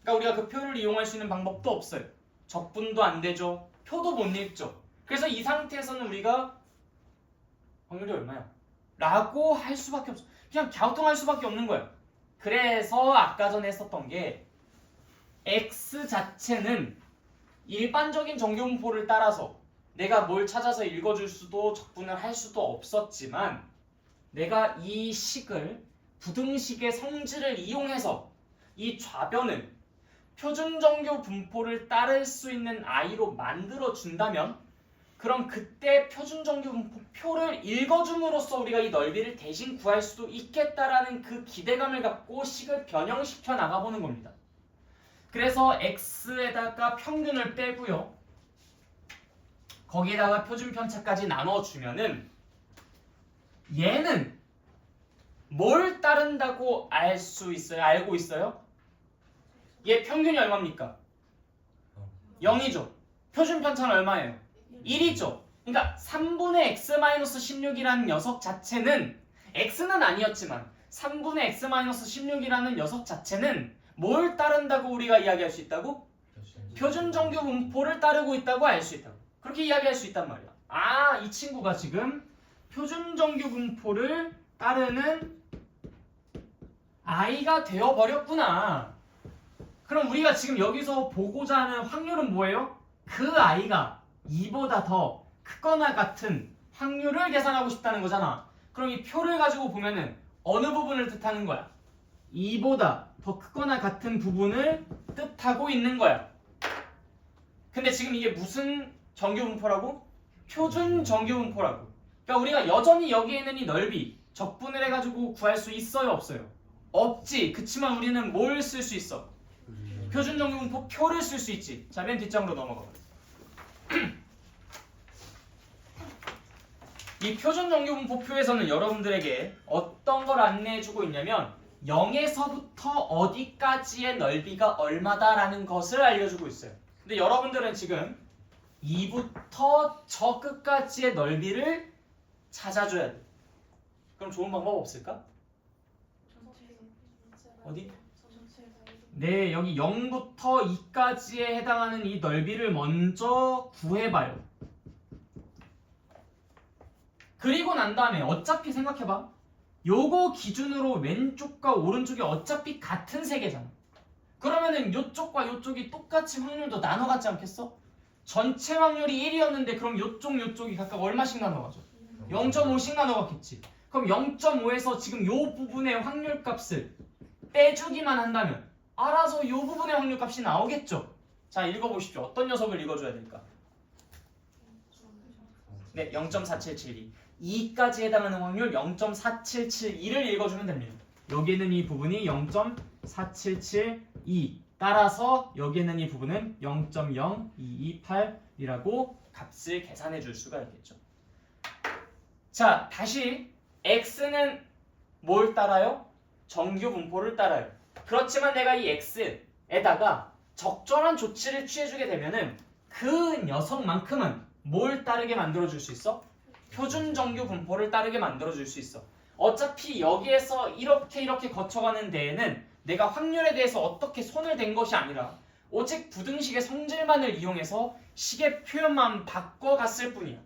S1: 그러니까 우리가 그 표를 이용할 수 있는 방법도 없어요. 적분도 안 되죠. 표도 못 읽죠. 그래서 이 상태에서는 우리가 확률이 얼마야? 라고 할 수밖에 없어. 그냥 갸우뚱할 수밖에 없는 거야. 그래서 아까 전에 했었던 게 x 자체는 일반적인 정규분포를 따라서 내가 뭘 찾아서 읽어줄 수도 적분을 할 수도 없었지만 내가 이 식을 부등식의 성질을 이용해서 이 좌변을 표준정규분포를 따를 수 있는 i로 만들어준다면 그럼 그때 표준정규분포표를 읽어줌으로써 우리가 이 넓이를 대신 구할 수도 있겠다라는 그 기대감을 갖고 식을 변형시켜 나가보는 겁니다. 그래서 x에다가 평균을 빼고요. 거기에다가 표준편차까지 나눠주면은 얘는 뭘 따른다고 알 수 있어요? 알고 있어요? 얘 평균이 얼마입니까? 0이죠. 표준편차는 얼마예요? 1이죠. 그러니까 3분의 x-16이라는 녀석 자체는 x는 아니었지만 3분의 x-16이라는 녀석 자체는 뭘 따른다고 우리가 이야기할 수 있다고? 표준정규분포를 따르고 있다고 알 수 있다고. 그렇게 이야기할 수 있단 말이야. 아, 이 친구가 지금 표준정규분포를 따르는 i가 되어버렸구나. 그럼 우리가 지금 여기서 보고자 하는 확률은 뭐예요? 그 i가 2보다 더 크거나 같은 확률을 계산하고 싶다는 거잖아. 그럼 이 표를 가지고 보면은 어느 부분을 뜻하는 거야? 2보다 더 크거나 같은 부분을 뜻하고 있는 거야. 근데 지금 이게 무슨 정규분포라고? 표준 정규분포라고. 그러니까 우리가 여전히 여기에 있는 이 넓이 적분을 해가지고 구할 수 있어요? 없어요? 없지. 그치만 우리는 뭘 쓸 수 있어? 표준 정규분포 표를 쓸 수 있지. 자, 맨 뒷장으로 넘어가 봐. 이 표준 정규분포 표에서는 여러분들에게 어떤 걸 안내해주고 있냐면 0에서부터 어디까지의 넓이가 얼마다라는 것을 알려주고 있어요. 근데 여러분들은 지금 2부터 저 끝까지의 넓이를 찾아줘야 돼. 그럼 좋은 방법 없을까? 어디? 네, 여기 0부터 2까지에 해당하는 이 넓이를 먼저 구해봐요. 그리고 난 다음에 어차피 생각해봐. 요거 기준으로 왼쪽과 오른쪽이 어차피 같은 세계잖아. 그러면은 요쪽과 요쪽이 똑같이 확률도 나눠갔지 않겠어? 전체 확률이 1이었는데 그럼 요쪽이 각각 얼마씩 나눠가죠? 0.5씩 나눠갔겠지. 그럼 0.5에서 지금 요 부분의 확률값을 빼주기만 한다면 알아서 요 부분의 확률값이 나오겠죠? 자, 읽어보십시오. 어떤 녀석을 읽어줘야 될까? 네, 0.4772. 2까지 해당하는 확률 0.4772를 읽어주면 됩니다. 여기에는 이 부분이 0.4772. 따라서 여기에는 이 부분은 0.0228이라고 값을 계산해 줄 수가 있겠죠. 자, 다시 x는 뭘 따라요? 정규분포를 따라요. 그렇지만 내가 이 x에다가 적절한 조치를 취해주게 되면은 그 녀석만큼은 뭘 따르게 만들어줄 수 있어? 표준정규분포를 따르게 만들어줄 수 있어. 어차피 여기에서 이렇게 거쳐가는 데에는 내가 확률에 대해서 어떻게 손을 댄 것이 아니라 오직 부등식의 성질만을 이용해서 식의 표현만 바꿔갔을 뿐이야.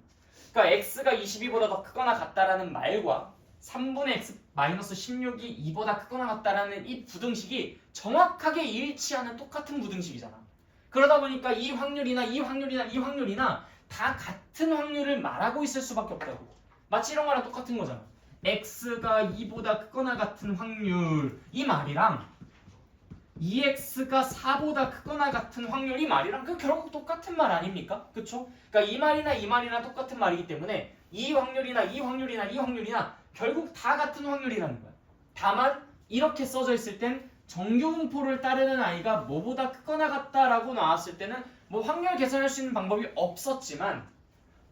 S1: 그러니까 x가 22보다 더 크거나 같다라는 말과 3분의 x-16이 2보다 크거나 같다라는 이 부등식이 정확하게 일치하는 똑같은 부등식이잖아. 그러다 보니까 이 확률이나 이 확률이나 이 확률이나 다 같은 확률을 말하고 있을 수밖에 없다고. 마치 이런 거랑 똑같은 거잖아. x가 2보다 크거나 같은 확률 이 말이랑 2x가 4보다 크거나 같은 확률 이 말이랑 그 결국 똑같은 말 아닙니까? 그쵸? 그러니까 이 말이나 이 말이나 똑같은 말이기 때문에 이 확률이나 이 확률이나 이 확률이나 결국 다 같은 확률이라는 거야. 다만 이렇게 써져 있을 땐 정규분포를 따르는 i가 뭐보다 크거나 같다라고 나왔을 때는 뭐 확률 계산할 수 있는 방법이 없었지만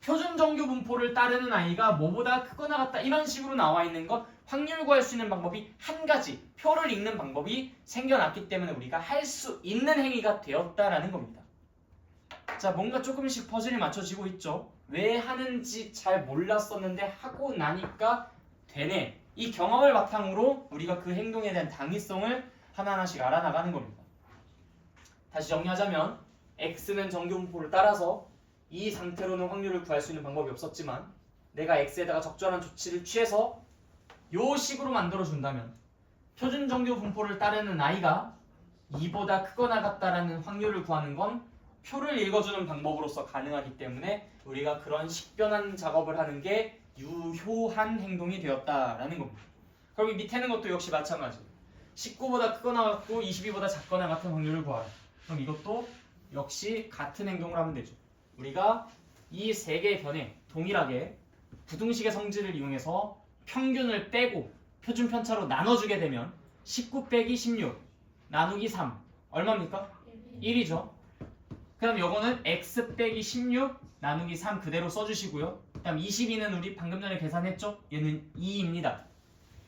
S1: 표준 정규분포를 따르는 i가 뭐보다 크거나 같다 이런 식으로 나와 있는 건 확률 구할 수 있는 방법이 한 가지 표를 읽는 방법이 생겨났기 때문에 우리가 할 수 있는 행위가 되었다라는 겁니다. 자, 뭔가 조금씩 퍼즐이 맞춰지고 있죠. 왜 하는지 잘 몰랐었는데 하고 나니까 되네. 이 경험을 바탕으로 우리가 그 행동에 대한 당위성을 하나하나씩 알아나가는 겁니다. 다시 정리하자면 x는 정규분포를 따라서 이 상태로는 확률을 구할 수 있는 방법이 없었지만 내가 x에다가 적절한 조치를 취해서 요 식으로 만들어준다면 표준 정규분포를 따르는 i가 2보다 크거나 같다라는 확률을 구하는 건 표를 읽어주는 방법으로서 가능하기 때문에 우리가 그런 식변환 작업을 하는 게 유효한 행동이 되었다라는 겁니다. 그럼 이 밑에 있는 것도 역시 마찬가지. 19보다 크거나 같고 22보다 작거나 같은 확률을 구하라. 그럼 이것도 역시 같은 행동을 하면 되죠. 우리가 이 세 개의 변에 동일하게 부등식의 성질을 이용해서 평균을 빼고 표준 편차로 나눠주게 되면 19 빼기 16 나누기 3 얼마입니까? 1이죠. 그럼 요거는 x 빼기 16 나누기 3 그대로 써주시고요. 그다음 22는 우리 방금 전에 계산했죠? 얘는 2입니다.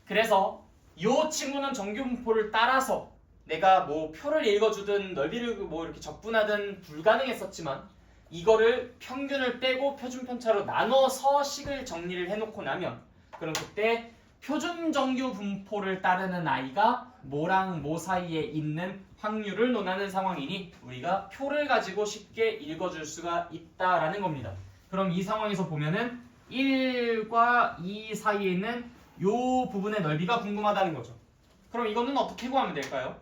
S1: 그래서 요 친구는 정규분포를 따라서 내가 뭐 표를 읽어주든 넓이를 뭐 이렇게 적분하든 불가능했었지만 이거를 평균을 빼고 표준 편차로 나눠서 식을 정리를 해놓고 나면 그럼 그때 표준 정규 분포를 따르는 i가 뭐랑 뭐 사이에 있는 확률을 논하는 상황이니 우리가 표를 가지고 쉽게 읽어줄 수가 있다라는 겁니다. 그럼 이 상황에서 보면은 1과 2 사이에 있는 요 부분의 넓이가 궁금하다는 거죠. 그럼 이거는 어떻게 구하면 될까요?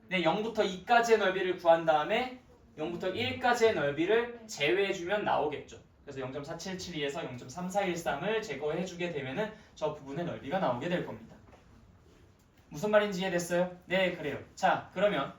S1: 네, 0부터 2까지의 넓이를 구한 다음에 0부터 1까지의 넓이를 제외해주면 나오겠죠. 그래서 0.4772에서 0.3413을 제거해주게 되면은 저 부분의 넓이가 나오게 될 겁니다. 무슨 말인지 이해됐어요? 네, 그래요. 자, 그러면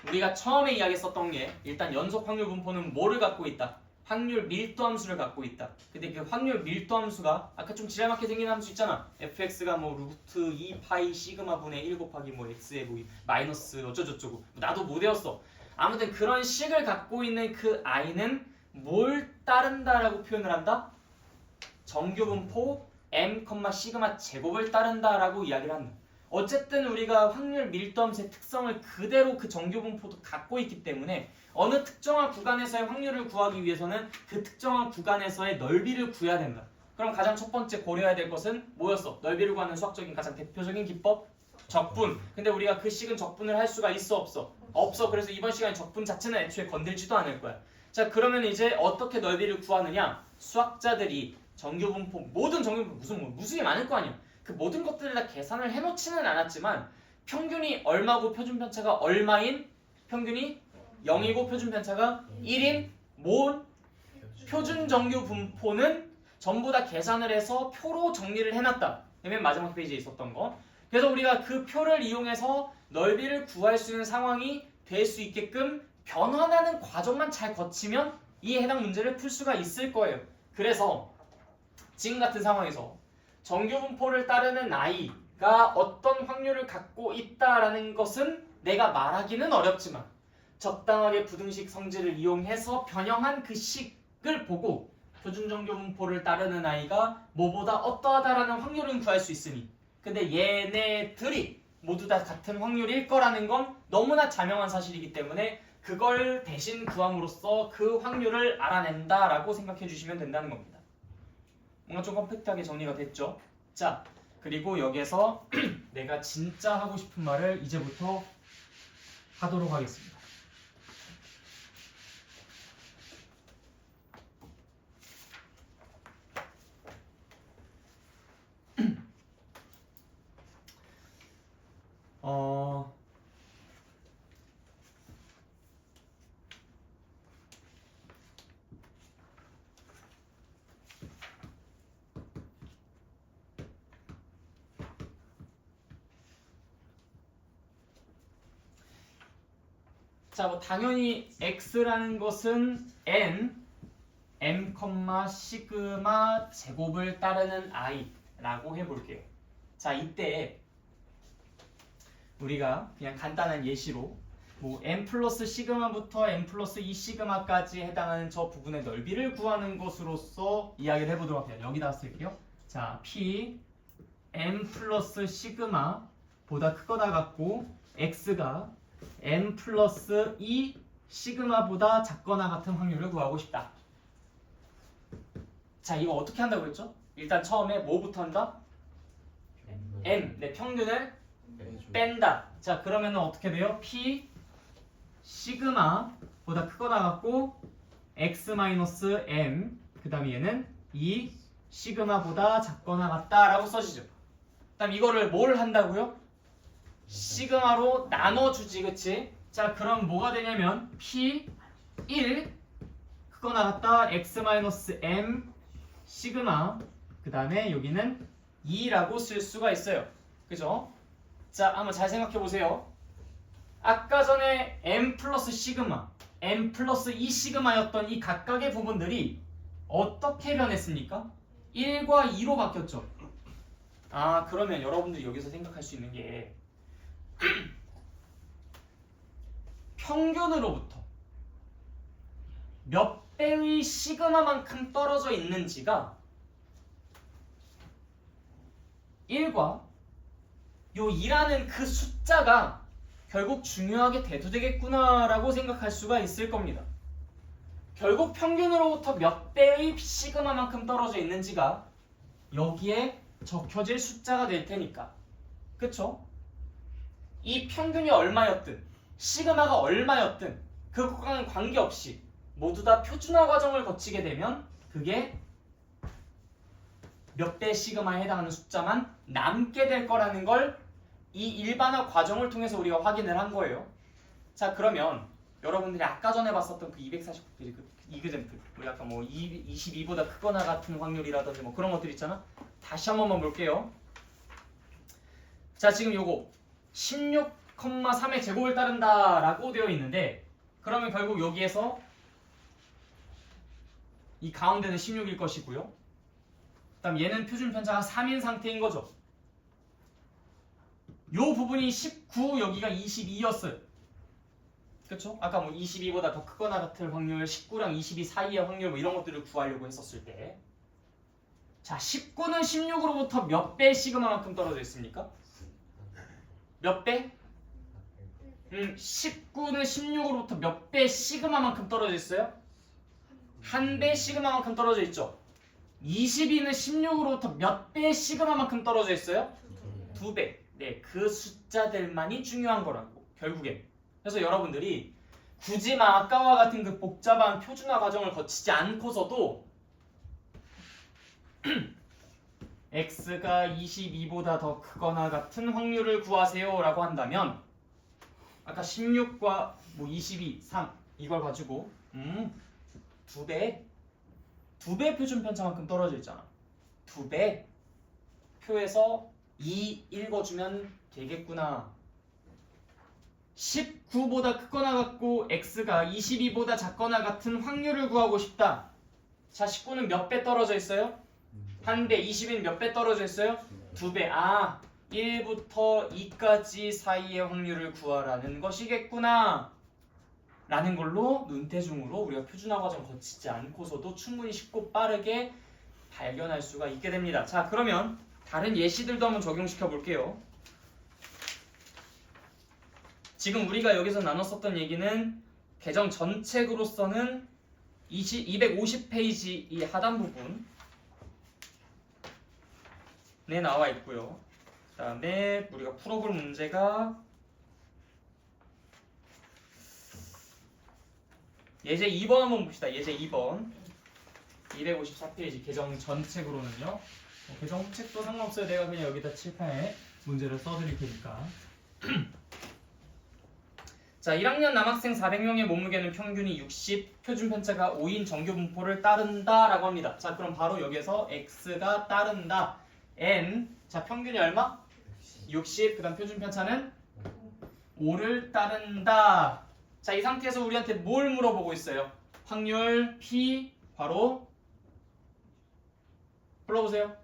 S1: 우리가 처음에 이야기했었던 게 일단 연속 확률 분포는 뭐를 갖고 있다? 확률 밀도 함수를 갖고 있다. 근데 그 확률 밀도 함수가 아까 좀 지랄맞게 생긴 함수 있잖아. fx가 뭐 루트 2 파이 시그마 분의 1 곱하기 뭐 x의 뭐 마이너스 어쩌고저쩌고 나도 못 외웠어. 아무튼 그런 식을 갖고 있는 그 i는 뭘 따른다라고 표현을 한다? 정규분포 m, 시그마 제곱을 따른다라고 이야기를 한다. 어쨌든 우리가 확률 밀도함수의 특성을 그대로 그 정규분포도 갖고 있기 때문에 어느 특정한 구간에서의 확률을 구하기 위해서는 그 특정한 구간에서의 넓이를 구해야 된다. 그럼 가장 첫 번째 고려해야 될 것은 뭐였어? 넓이를 구하는 수학적인 가장 대표적인 기법? 적분. 근데 우리가 그 식은 적분을 할 수가 있어 없어? 없어. 그래서 이번 시간에 적분 자체는 애초에 건들지도 않을 거야. 자, 그러면 이제 어떻게 넓이를 구하느냐? 수학자들이 정규분포, 모든 정규분포 무수히 많을 거 아니야. 그 모든 것들을 다 계산을 해놓지는 않았지만 평균이 얼마고 표준편차가 얼마인 평균이 0이고 표준편차가 1인 모은 표준정규분포는 전부 다 계산을 해서 표로 정리를 해놨다. 맨 마지막 페이지에 있었던 거. 그래서 우리가 그 표를 이용해서 넓이를 구할 수 있는 상황이 될 수 있게끔 변환하는 과정만 잘 거치면 이 해당 문제를 풀 수가 있을 거예요. 그래서 지금 같은 상황에서 정규분포를 따르는 i가 어떤 확률을 갖고 있다라는 것은 내가 말하기는 어렵지만 적당하게 부등식 성질을 이용해서 변형한 그 식을 보고 표준정규분포를 따르는 i가 뭐보다 어떠하다라는 확률은 구할 수 있으니 근데 얘네들이 모두 다 같은 확률일 거라는 건 너무나 자명한 사실이기 때문에 그걸 대신 구함으로써 그 확률을 알아낸다라고 생각해 주시면 된다는 겁니다. 뭔가 좀 컴팩트하게 정리가 됐죠? 자, 그리고 여기에서 내가 진짜 하고 싶은 말을 이제부터 하도록 하겠습니다. 자, 뭐 당연히 x라는 것은 n, m, 시그마 제곱을 따르는 i라고 해볼게요. 자, 이때 우리가 그냥 간단한 예시로 뭐 n 플러스 시그마부터 n 플러스 2 시그마까지 해당하는 저 부분의 넓이를 구하는 것으로서 이야기를 해보도록 할게요. 여기다 쓸게요. 자, p n 플러스 시그마보다 크거나 같고 x가 n 플러스 2 시그마보다 작거나 같은 확률을 구하고 싶다. 자, 이거 어떻게 한다고 했죠? 일단 처음에 뭐부터 한다? n, 네, 평균을 뺀다. 자, 그러면 어떻게 돼요? p 시그마보다 크거나 같고 x 마이너스 m, 그 다음에 얘는 2 시그마보다 작거나 같다라고 써지죠. 그 다음 이거를 뭘 한다고요? 시그마로 나눠주지, 그치? 자, 그럼 뭐가 되냐면 p 1 크거나 같다 x 마이너스 m 시그마, 그 다음에 여기는 2라고 쓸 수가 있어요. 그죠? 자, 한번 잘 생각해 보세요. 아까 전에 m 플러스 시그마, m 플러스 2 시그마였던 이 각각의 부분들이 어떻게 변했습니까? 1과 2로 바뀌었죠. 아, 그러면 여러분들이 여기서 생각할 수 있는 게 평균으로부터 몇 배의 시그마만큼 떨어져 있는지가 1과 요 2라는 그 숫자가 결국 중요하게 대두되겠구나라고 생각할 수가 있을 겁니다. 결국 평균으로부터 몇 배의 시그마만큼 떨어져 있는지가 여기에 적혀질 숫자가 될 테니까. 그쵸? 이 평균이 얼마였든 시그마가 얼마였든 그것과는 관계없이 모두 다 표준화 과정을 거치게 되면 그게 몇 배 시그마에 해당하는 숫자만 남게 될 거라는 걸 이 일반화 과정을 통해서 우리가 확인을 한 거예요. 자, 그러면 여러분들이 아까 전에 봤었던 그 249페이지 그 이그젠플, 우리 아까 뭐 22보다 크거나 같은 확률이라든지 뭐 그런 것들 있잖아. 다시 한 번만 볼게요. 자, 지금 요거 16,3의 제곱을 따른다 라고 되어 있는데, 그러면 결국 여기에서 이 가운데는 16일 것이고요. 그 다음 얘는 표준 편차가 3인 상태인 거죠. 요 부분이 19, 여기가 22였어요. 그쵸? 아까 뭐 22보다 더 크거나 같을 확률, 19랑 22 사이의 확률 뭐 이런 것들을 구하려고 했었을 때, 자, 19는 16으로부터 몇 배 시그마만큼 떨어져 있습니까? 몇 배? 19는 16으로부터 몇 배 시그마만큼 떨어져 있어요? 한 배 시그마만큼 떨어져 있죠. 22는 16으로부터 몇 배 시그마만큼 떨어져 있어요? 2배. 네, 그 숫자들만이 중요한 거라고, 결국엔. 그래서 여러분들이 굳이 막 아까와 같은 그 복잡한 표준화 과정을 거치지 않고서도 x가 22보다 더 크거나 같은 확률을 구하세요 라고 한다면, 아까 16과 뭐 22, 3 이걸 가지고 2배 표준 편차만큼 떨어져 있잖아. 2배 표에서 2 읽어주면 되겠구나. 19보다 크거나 같고 x가 22보다 작거나 같은 확률을 구하고 싶다. 자, 19는 몇 배 떨어져 있어요? 한 배. 22는 몇 배 떨어져 있어요? 2배. 아, 1부터 2까지 사이의 확률을 구하라는 것이겠구나 라는 걸로 눈대중으로 우리가 표준화 과정 거치지 않고서도 충분히 쉽고 빠르게 발견할 수가 있게 됩니다. 자, 그러면 다른 예시들도 한번 적용시켜 볼게요. 지금 우리가 여기서 나눴었던 얘기는 개정 전책으로서는 250페이지 이 하단 부분에 나와 있고요. 그 다음에 우리가 풀어볼 문제가 예제 2번 한번 봅시다. 예제 2번 254페이지 개정 전책으로는요. 개정 후책도 상관없어요. 내가 그냥 여기다 칠판에 문제를 써드릴 테니까. 자, 1학년 남학생 400명의 몸무게는 평균이 60, 표준 편차가 5인 정규 분포를 따른다 라고 합니다. 자, 그럼 바로 여기서 x가 따른다. n, 자, 평균이 얼마? 60, 그 다음 표준 편차는 5를 따른다. 자, 이 상태에서 우리한테 뭘 물어보고 있어요? 확률 p 바로 불러보세요.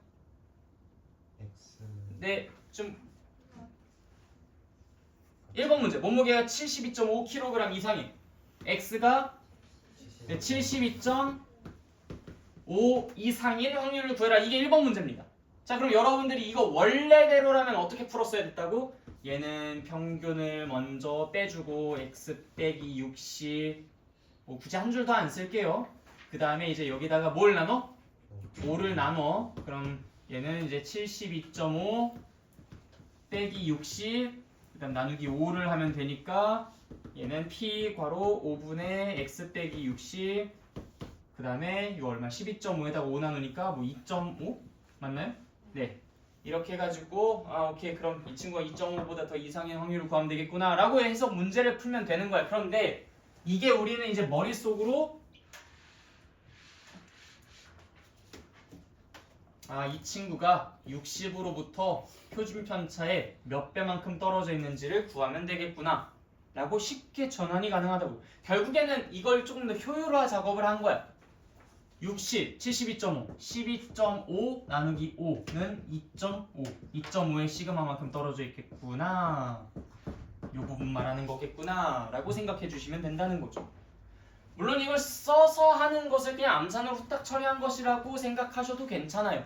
S2: X
S1: 네, 좀 1번 문제. 몸무게가 72.5kg 이상이 x가 72.5 이상일 확률을 구해라. 이게 1번 문제입니다. 자, 그럼 여러분들이 이거 원래대로라면 어떻게 풀었어야 됐다고? 얘는 평균을 먼저 빼주고 x 빼기 60 뭐 굳이 한 줄 더 안 쓸게요. 그 다음에 이제 여기다가 뭘 나눠? 5를 나눠. 그럼 얘는 이제 72.5 빼기 60 그다음 나누기 5를 하면 되니까 얘는 p 괄호 5분의 x 빼기 60 그다음에 이거 얼마 12.5에다가 5 나누니까 뭐 2.5 맞나요? 네. 이렇게 해가지고 오케이 그럼 이 친구가 2.5보다 더 이상의 확률을 구하면 되겠구나 라고 해서 문제를 풀면 되는 거야. 그런데 이게 우리는 이제 머릿속으로 이 친구가 60으로부터 표준 편차에 몇 배만큼 떨어져 있는지를 구하면 되겠구나 라고 쉽게 전환이 가능하다고. 결국에는 이걸 조금 더 효율화 작업을 한 거야. 60, 72.5, 12.5 나누기 5는 2.5 2.5의 시그마만큼 떨어져 있겠구나 이 부분 말하는 거겠구나 라고 생각해 주시면 된다는 거죠. 물론 이걸 써서 하는 것을 그냥 암산으로 후딱 처리한 것이라고 생각하셔도 괜찮아요.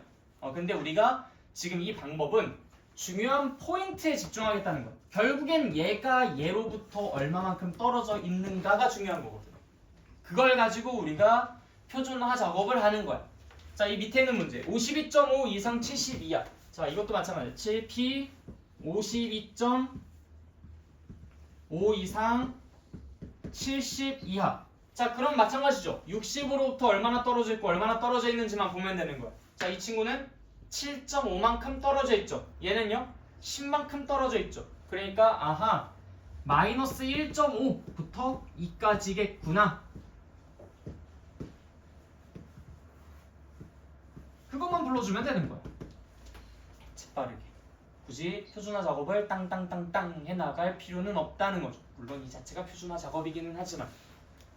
S1: 근데 우리가 지금 이 방법은 중요한 포인트에 집중하겠다는 거예요. 결국엔 얘가 얘로부터 얼마만큼 떨어져 있는가가 중요한 거거든요. 그걸 가지고 우리가 표준화 작업을 하는 거야. 자, 이 밑에 있는 문제 52.5 이상 72야. 자, 이것도 마찬가지야. 7p 52.5 이상 70 이하. 자, 그럼 마찬가지죠. 60으로부터 얼마나 떨어져 있고 얼마나 떨어져 있는지만 보면 되는 거야. 자, 이 친구는 7.5만큼 떨어져 있죠. 얘는요 10만큼 떨어져 있죠. 그러니까 마이너스 1.5부터 2까지겠구나. 그것만 불러주면 되는 거야. 재빠르게. 굳이 표준화 작업을 땅땅땅땅 해나갈 필요는 없다는 거죠. 물론 이 자체가 표준화 작업이기는 하지만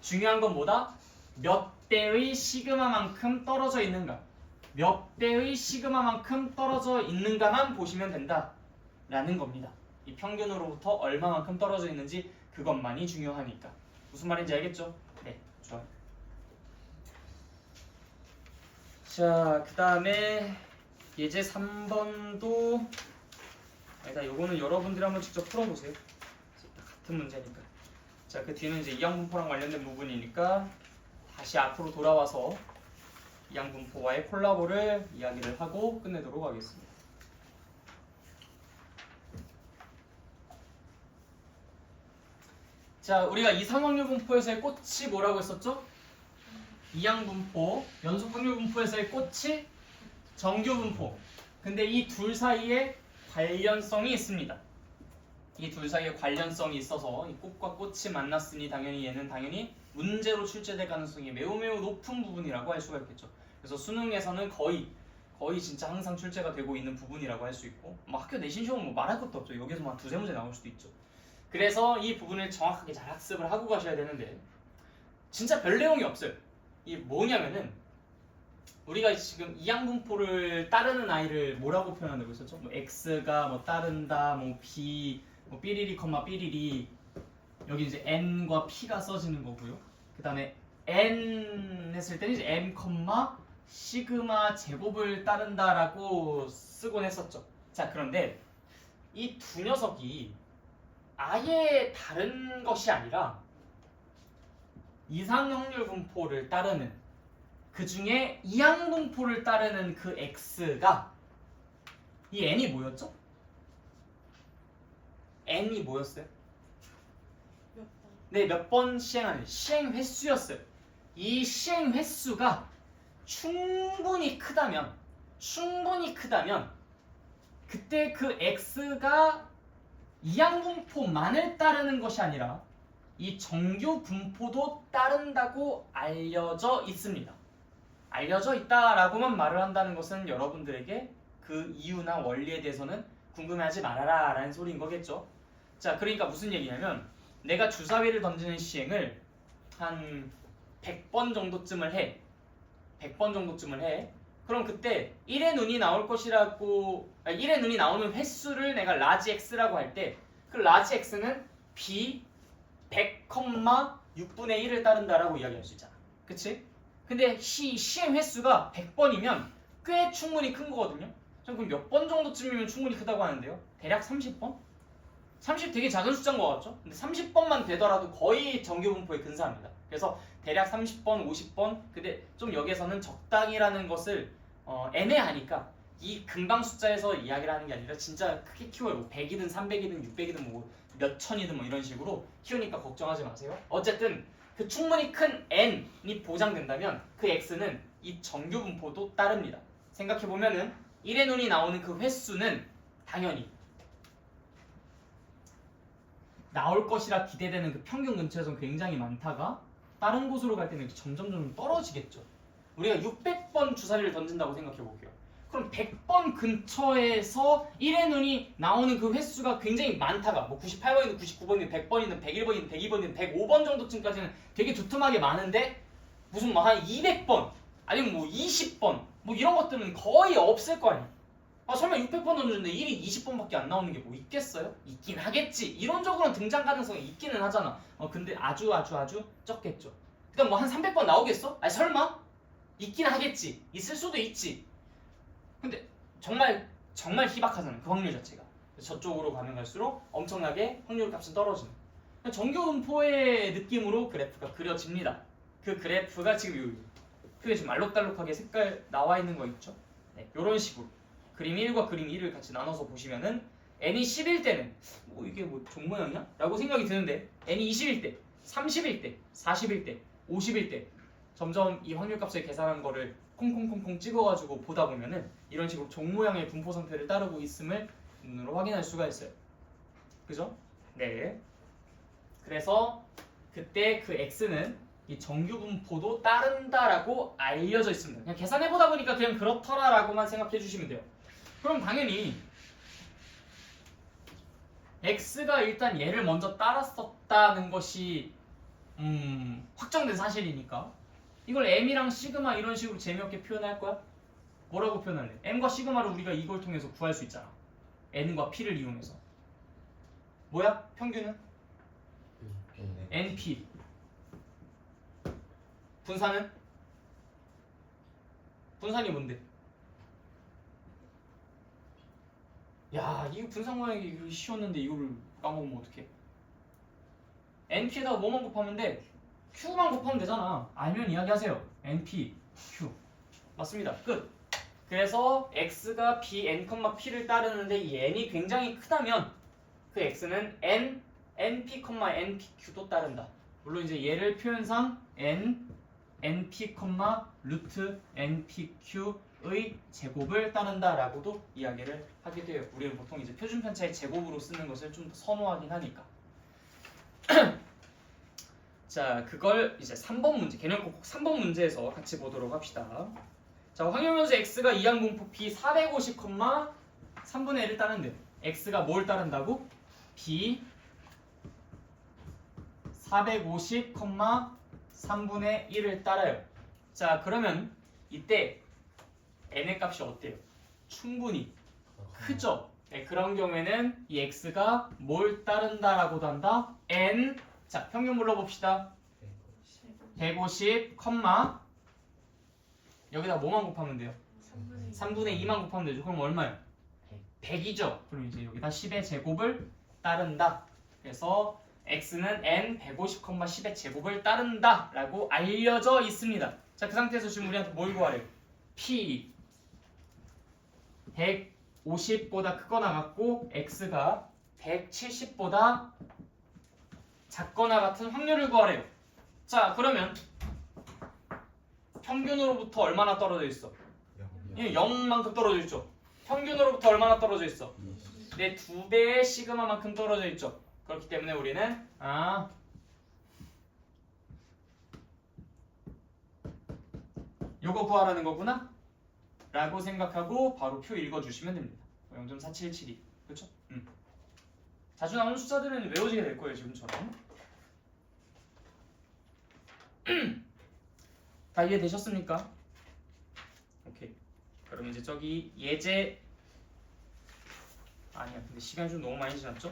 S1: 중요한 건 뭐다? 몇 배의 시그마만큼 떨어져 있는가, 몇 배의 시그마만큼 떨어져 있는가만 보시면 된다라는 겁니다. 이 평균으로부터 얼마만큼 떨어져 있는지 그것만이 중요하니까. 무슨 말인지 알겠죠? 네, 좋아요. 자, 그 다음에 예제 3번도 일단 요거는 여러분들이 한번 직접 풀어보세요. 같은 문제니까. 자, 그 뒤는 이제 이항분포랑 관련된 부분이니까 다시 앞으로 돌아와서 이항분포와의 콜라보를 이야기를 하고 끝내도록 하겠습니다. 자, 우리가 이상확률 분포에서의 꽃이 뭐라고 했었죠? 이항분포, 연속확률 분포에서의 꽃이 정규분포. 근데 이 둘 사이에 관련성이 있습니다. 이 둘 사이에 관련성이 있어서 이 꽃과 꽃이 만났으니 당연히 얘는 당연히 문제로 출제될 가능성이 매우 높은 부분이라고 할 수가 있겠죠. 그래서 수능에서는 거의 진짜 항상 출제가 되고 있는 부분이라고 할 수 있고, 뭐 학교 내신 시험은 뭐 말할 것도 없죠. 여기서 막 두세 문제 나올 수도 있죠. 그래서 이 부분을 정확하게 잘 학습을 하고 가셔야 되는데 진짜 별 내용이 없어요. 이게 뭐냐면은 우리가 지금 이항분포를 따르는 아이를 뭐라고 표현한다고 했었죠? 뭐 x가 뭐 따른다, 뭐 b, 뭐 삐리리 컴마 삐리리. 여기 이제 n과 p가 써지는 거고요. 그 다음에 n 했을 때는 이제 m 컴마 시그마 제곱을 따른다라고 쓰곤 했었죠. 자, 그런데 이 두 녀석이 아예 다른 것이 아니라 이상확률 분포를 따르는, 그 중에 이항분포를 따르는 그 x가, 이 n이 뭐였죠? n이 뭐였어요? 네, 몇 번 시행하는 시행 횟수였어요. 이 시행 횟수가 충분히 크다면 그때 그 x가 이항분포만을 따르는 것이 아니라 이 정규 분포도 따른다고 알려져 있습니다. 알려져 있다라고만 말을 한다는 것은 여러분들에게 그 이유나 원리에 대해서는 궁금해하지 말아라 라는 소리인 거겠죠. 자, 그러니까 무슨 얘기냐면 내가 주사위를 던지는 시행을 한 100번 정도쯤을 해. 100번 정도쯤을 해. 그럼 그때 1의 눈이 나올 것이라고 1의 눈이 나오는 횟수를 내가 라지 x라고 할 때 그 라지 x는 b 100,6분의 1을 따른다라고 이야기할 수 있잖아. 그치? 근데 시의 횟수가 100번이면 꽤 충분히 큰 거거든요. 전 그럼 몇 번 정도쯤이면 충분히 크다고 하는데요? 대략 30번? 30 되게 작은 숫자인 것 같죠? 근데 30번만 되더라도 거의 정규분포에 근사합니다. 그래서 대략 30번, 50번. 근데 좀 여기에서는 적당이라는 것을 애매하니까 이 금방 숫자에서 이야기를 하는 게 아니라 진짜 크게 키워요. 뭐 100이든 300이든 600이든 뭐 몇 천이든 뭐 이런 식으로 키우니까 걱정하지 마세요. 어쨌든 그 충분히 큰 n이 보장된다면 그 x는 이 정규분포도 따릅니다. 생각해보면은 1의 눈이 나오는 그 횟수는 당연히 나올 것이라 기대되는 그 평균 근처에선 굉장히 많다가 다른 곳으로 갈 때는 점점 떨어지겠죠. 우리가 600번 주사위를 던진다고 생각해볼게요. 그럼 100번 근처에서 1의 눈이 나오는 그 횟수가 굉장히 많다가 뭐 98번이든 99번이든 100번이든 101번이든 102번이든 105번 정도쯤까지는 되게 두툼하게 많은데 무슨 뭐 한 200번 아니면 뭐 20번 뭐 이런 것들은 거의 없을 거 아니에요. 아 설마 600번 던졌는데 1이 20번밖에 안 나오는 게 뭐 있겠어요? 있긴 하겠지. 이론적으로는 등장 가능성이 있기는 하잖아. 근데 아주 적겠죠. 그다음 뭐 한 300번 나오겠어? 아니 설마? 있긴 하겠지. 있을 수도 있지. 근데 정말 희박하잖아요. 그 확률 자체가. 저쪽으로 가면 갈수록 엄청나게 확률 값은 떨어지는. 정규분포의 느낌으로 그래프가 그려집니다. 그 그래프가 지금 그게 지금 알록달록하게 색깔 나와 있는 거 있죠? 네, 이런 식으로 그림 1과 그림 2를 같이 나눠서 보시면은 n이 10일 때는 뭐 이게 뭐 종 모양이야? 라고 생각이 드는데 n이 20일 때, 30일 때, 40일 때, 50일 때 점점 이 확률값을 계산한 거를 콩콩콩콩 찍어가지고 보다 보면은 이런 식으로 종 모양의 분포 상태를 따르고 있음을 눈으로 확인할 수가 있어요. 그죠? 네. 그래서 그때 그 x는 이 정규 분포도 따른다라고 알려져 있습니다. 그냥 계산해보다 보니까 그냥 그렇더라라고만 생각해 주시면 돼요. 그럼 당연히 x가 일단 얘를 먼저 따랐었다는 것이 확정된 사실이니까 이걸 m이랑 시그마 이런 식으로 재미없게 표현할 거야? 뭐라고 표현할래? m과 시그마를 우리가 이걸 통해서 구할 수 있잖아. n과 p를 이용해서. 뭐야? 평균은? np. 분산은? 분산이 뭔데? 야, 이거 분산 모양이 쉬웠는데 이거를 까먹으면 어떡해? np에다가 뭐만 곱하면 돼? q만 곱하면 되잖아. 알면 이야기하세요. np, q. 맞습니다. 끝. 그래서 x가 b, n, p를 따르는데 이 n이 굉장히 크다면 그 x는 n, np, npq도 따른다. 물론 이제 얘를 표현상 n, np, 루트 npq의 제곱을 따른다라고도 이야기를 하게 돼요. 우리는 보통 이제 표준 편차의 제곱으로 쓰는 것을 좀 더 선호하긴 하니까. 자, 그걸 이제 3번 문제, 개념꼭 3번 문제에서 같이 보도록 합시다. 자, 확률변수 x가 이항분포 b 450, 3분의 1을 따른대요. x가 뭘 따른다고? b 450, 3분의 1을 따라요. 자, 그러면 이때 n의 값이 어때요? 충분히 크죠? 네, 그런 경우에는 이 x가 뭘 따른다라고도 한다? n. 자, 평균 불러봅시다. 150, 여기다 뭐만 곱하면 돼요? 3분의 2만 곱하면 되죠. 그럼 얼마예요? 100이죠. 그럼 이제 여기다 10의 제곱을 따른다. 그래서 x는 n 150, 10의 제곱을 따른다 라고 알려져 있습니다. 자, 그 상태에서 지금 우리한테 뭘 구하래요? p 150보다 크거나 같고 x가 170보다 작거나 같은 확률을 구하래요. 자, 그러면 평균으로부터 얼마나 떨어져 있어? 0만큼 떨어져 있죠. 평균으로부터 얼마나 떨어져 있어? 내 2배의 시그마만큼 떨어져 있죠. 그렇기 때문에 우리는 요거 구하라는 거구나 라고 생각하고 바로 표 읽어주시면 됩니다. 0.4772 그렇죠? 자주 나오는 숫자들은 외워지게 될 거예요. 지금처럼. 다 이해되셨습니까? 오케이. 그럼 이제 저기 예제 아니야. 근데 시간이 좀 너무 많이 지났죠?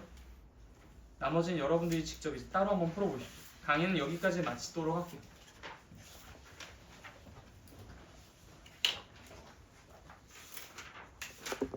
S1: 나머지는 여러분들이 직접 이제 따로 한번 풀어보십시오. 강의는 여기까지 마치도록 할게요.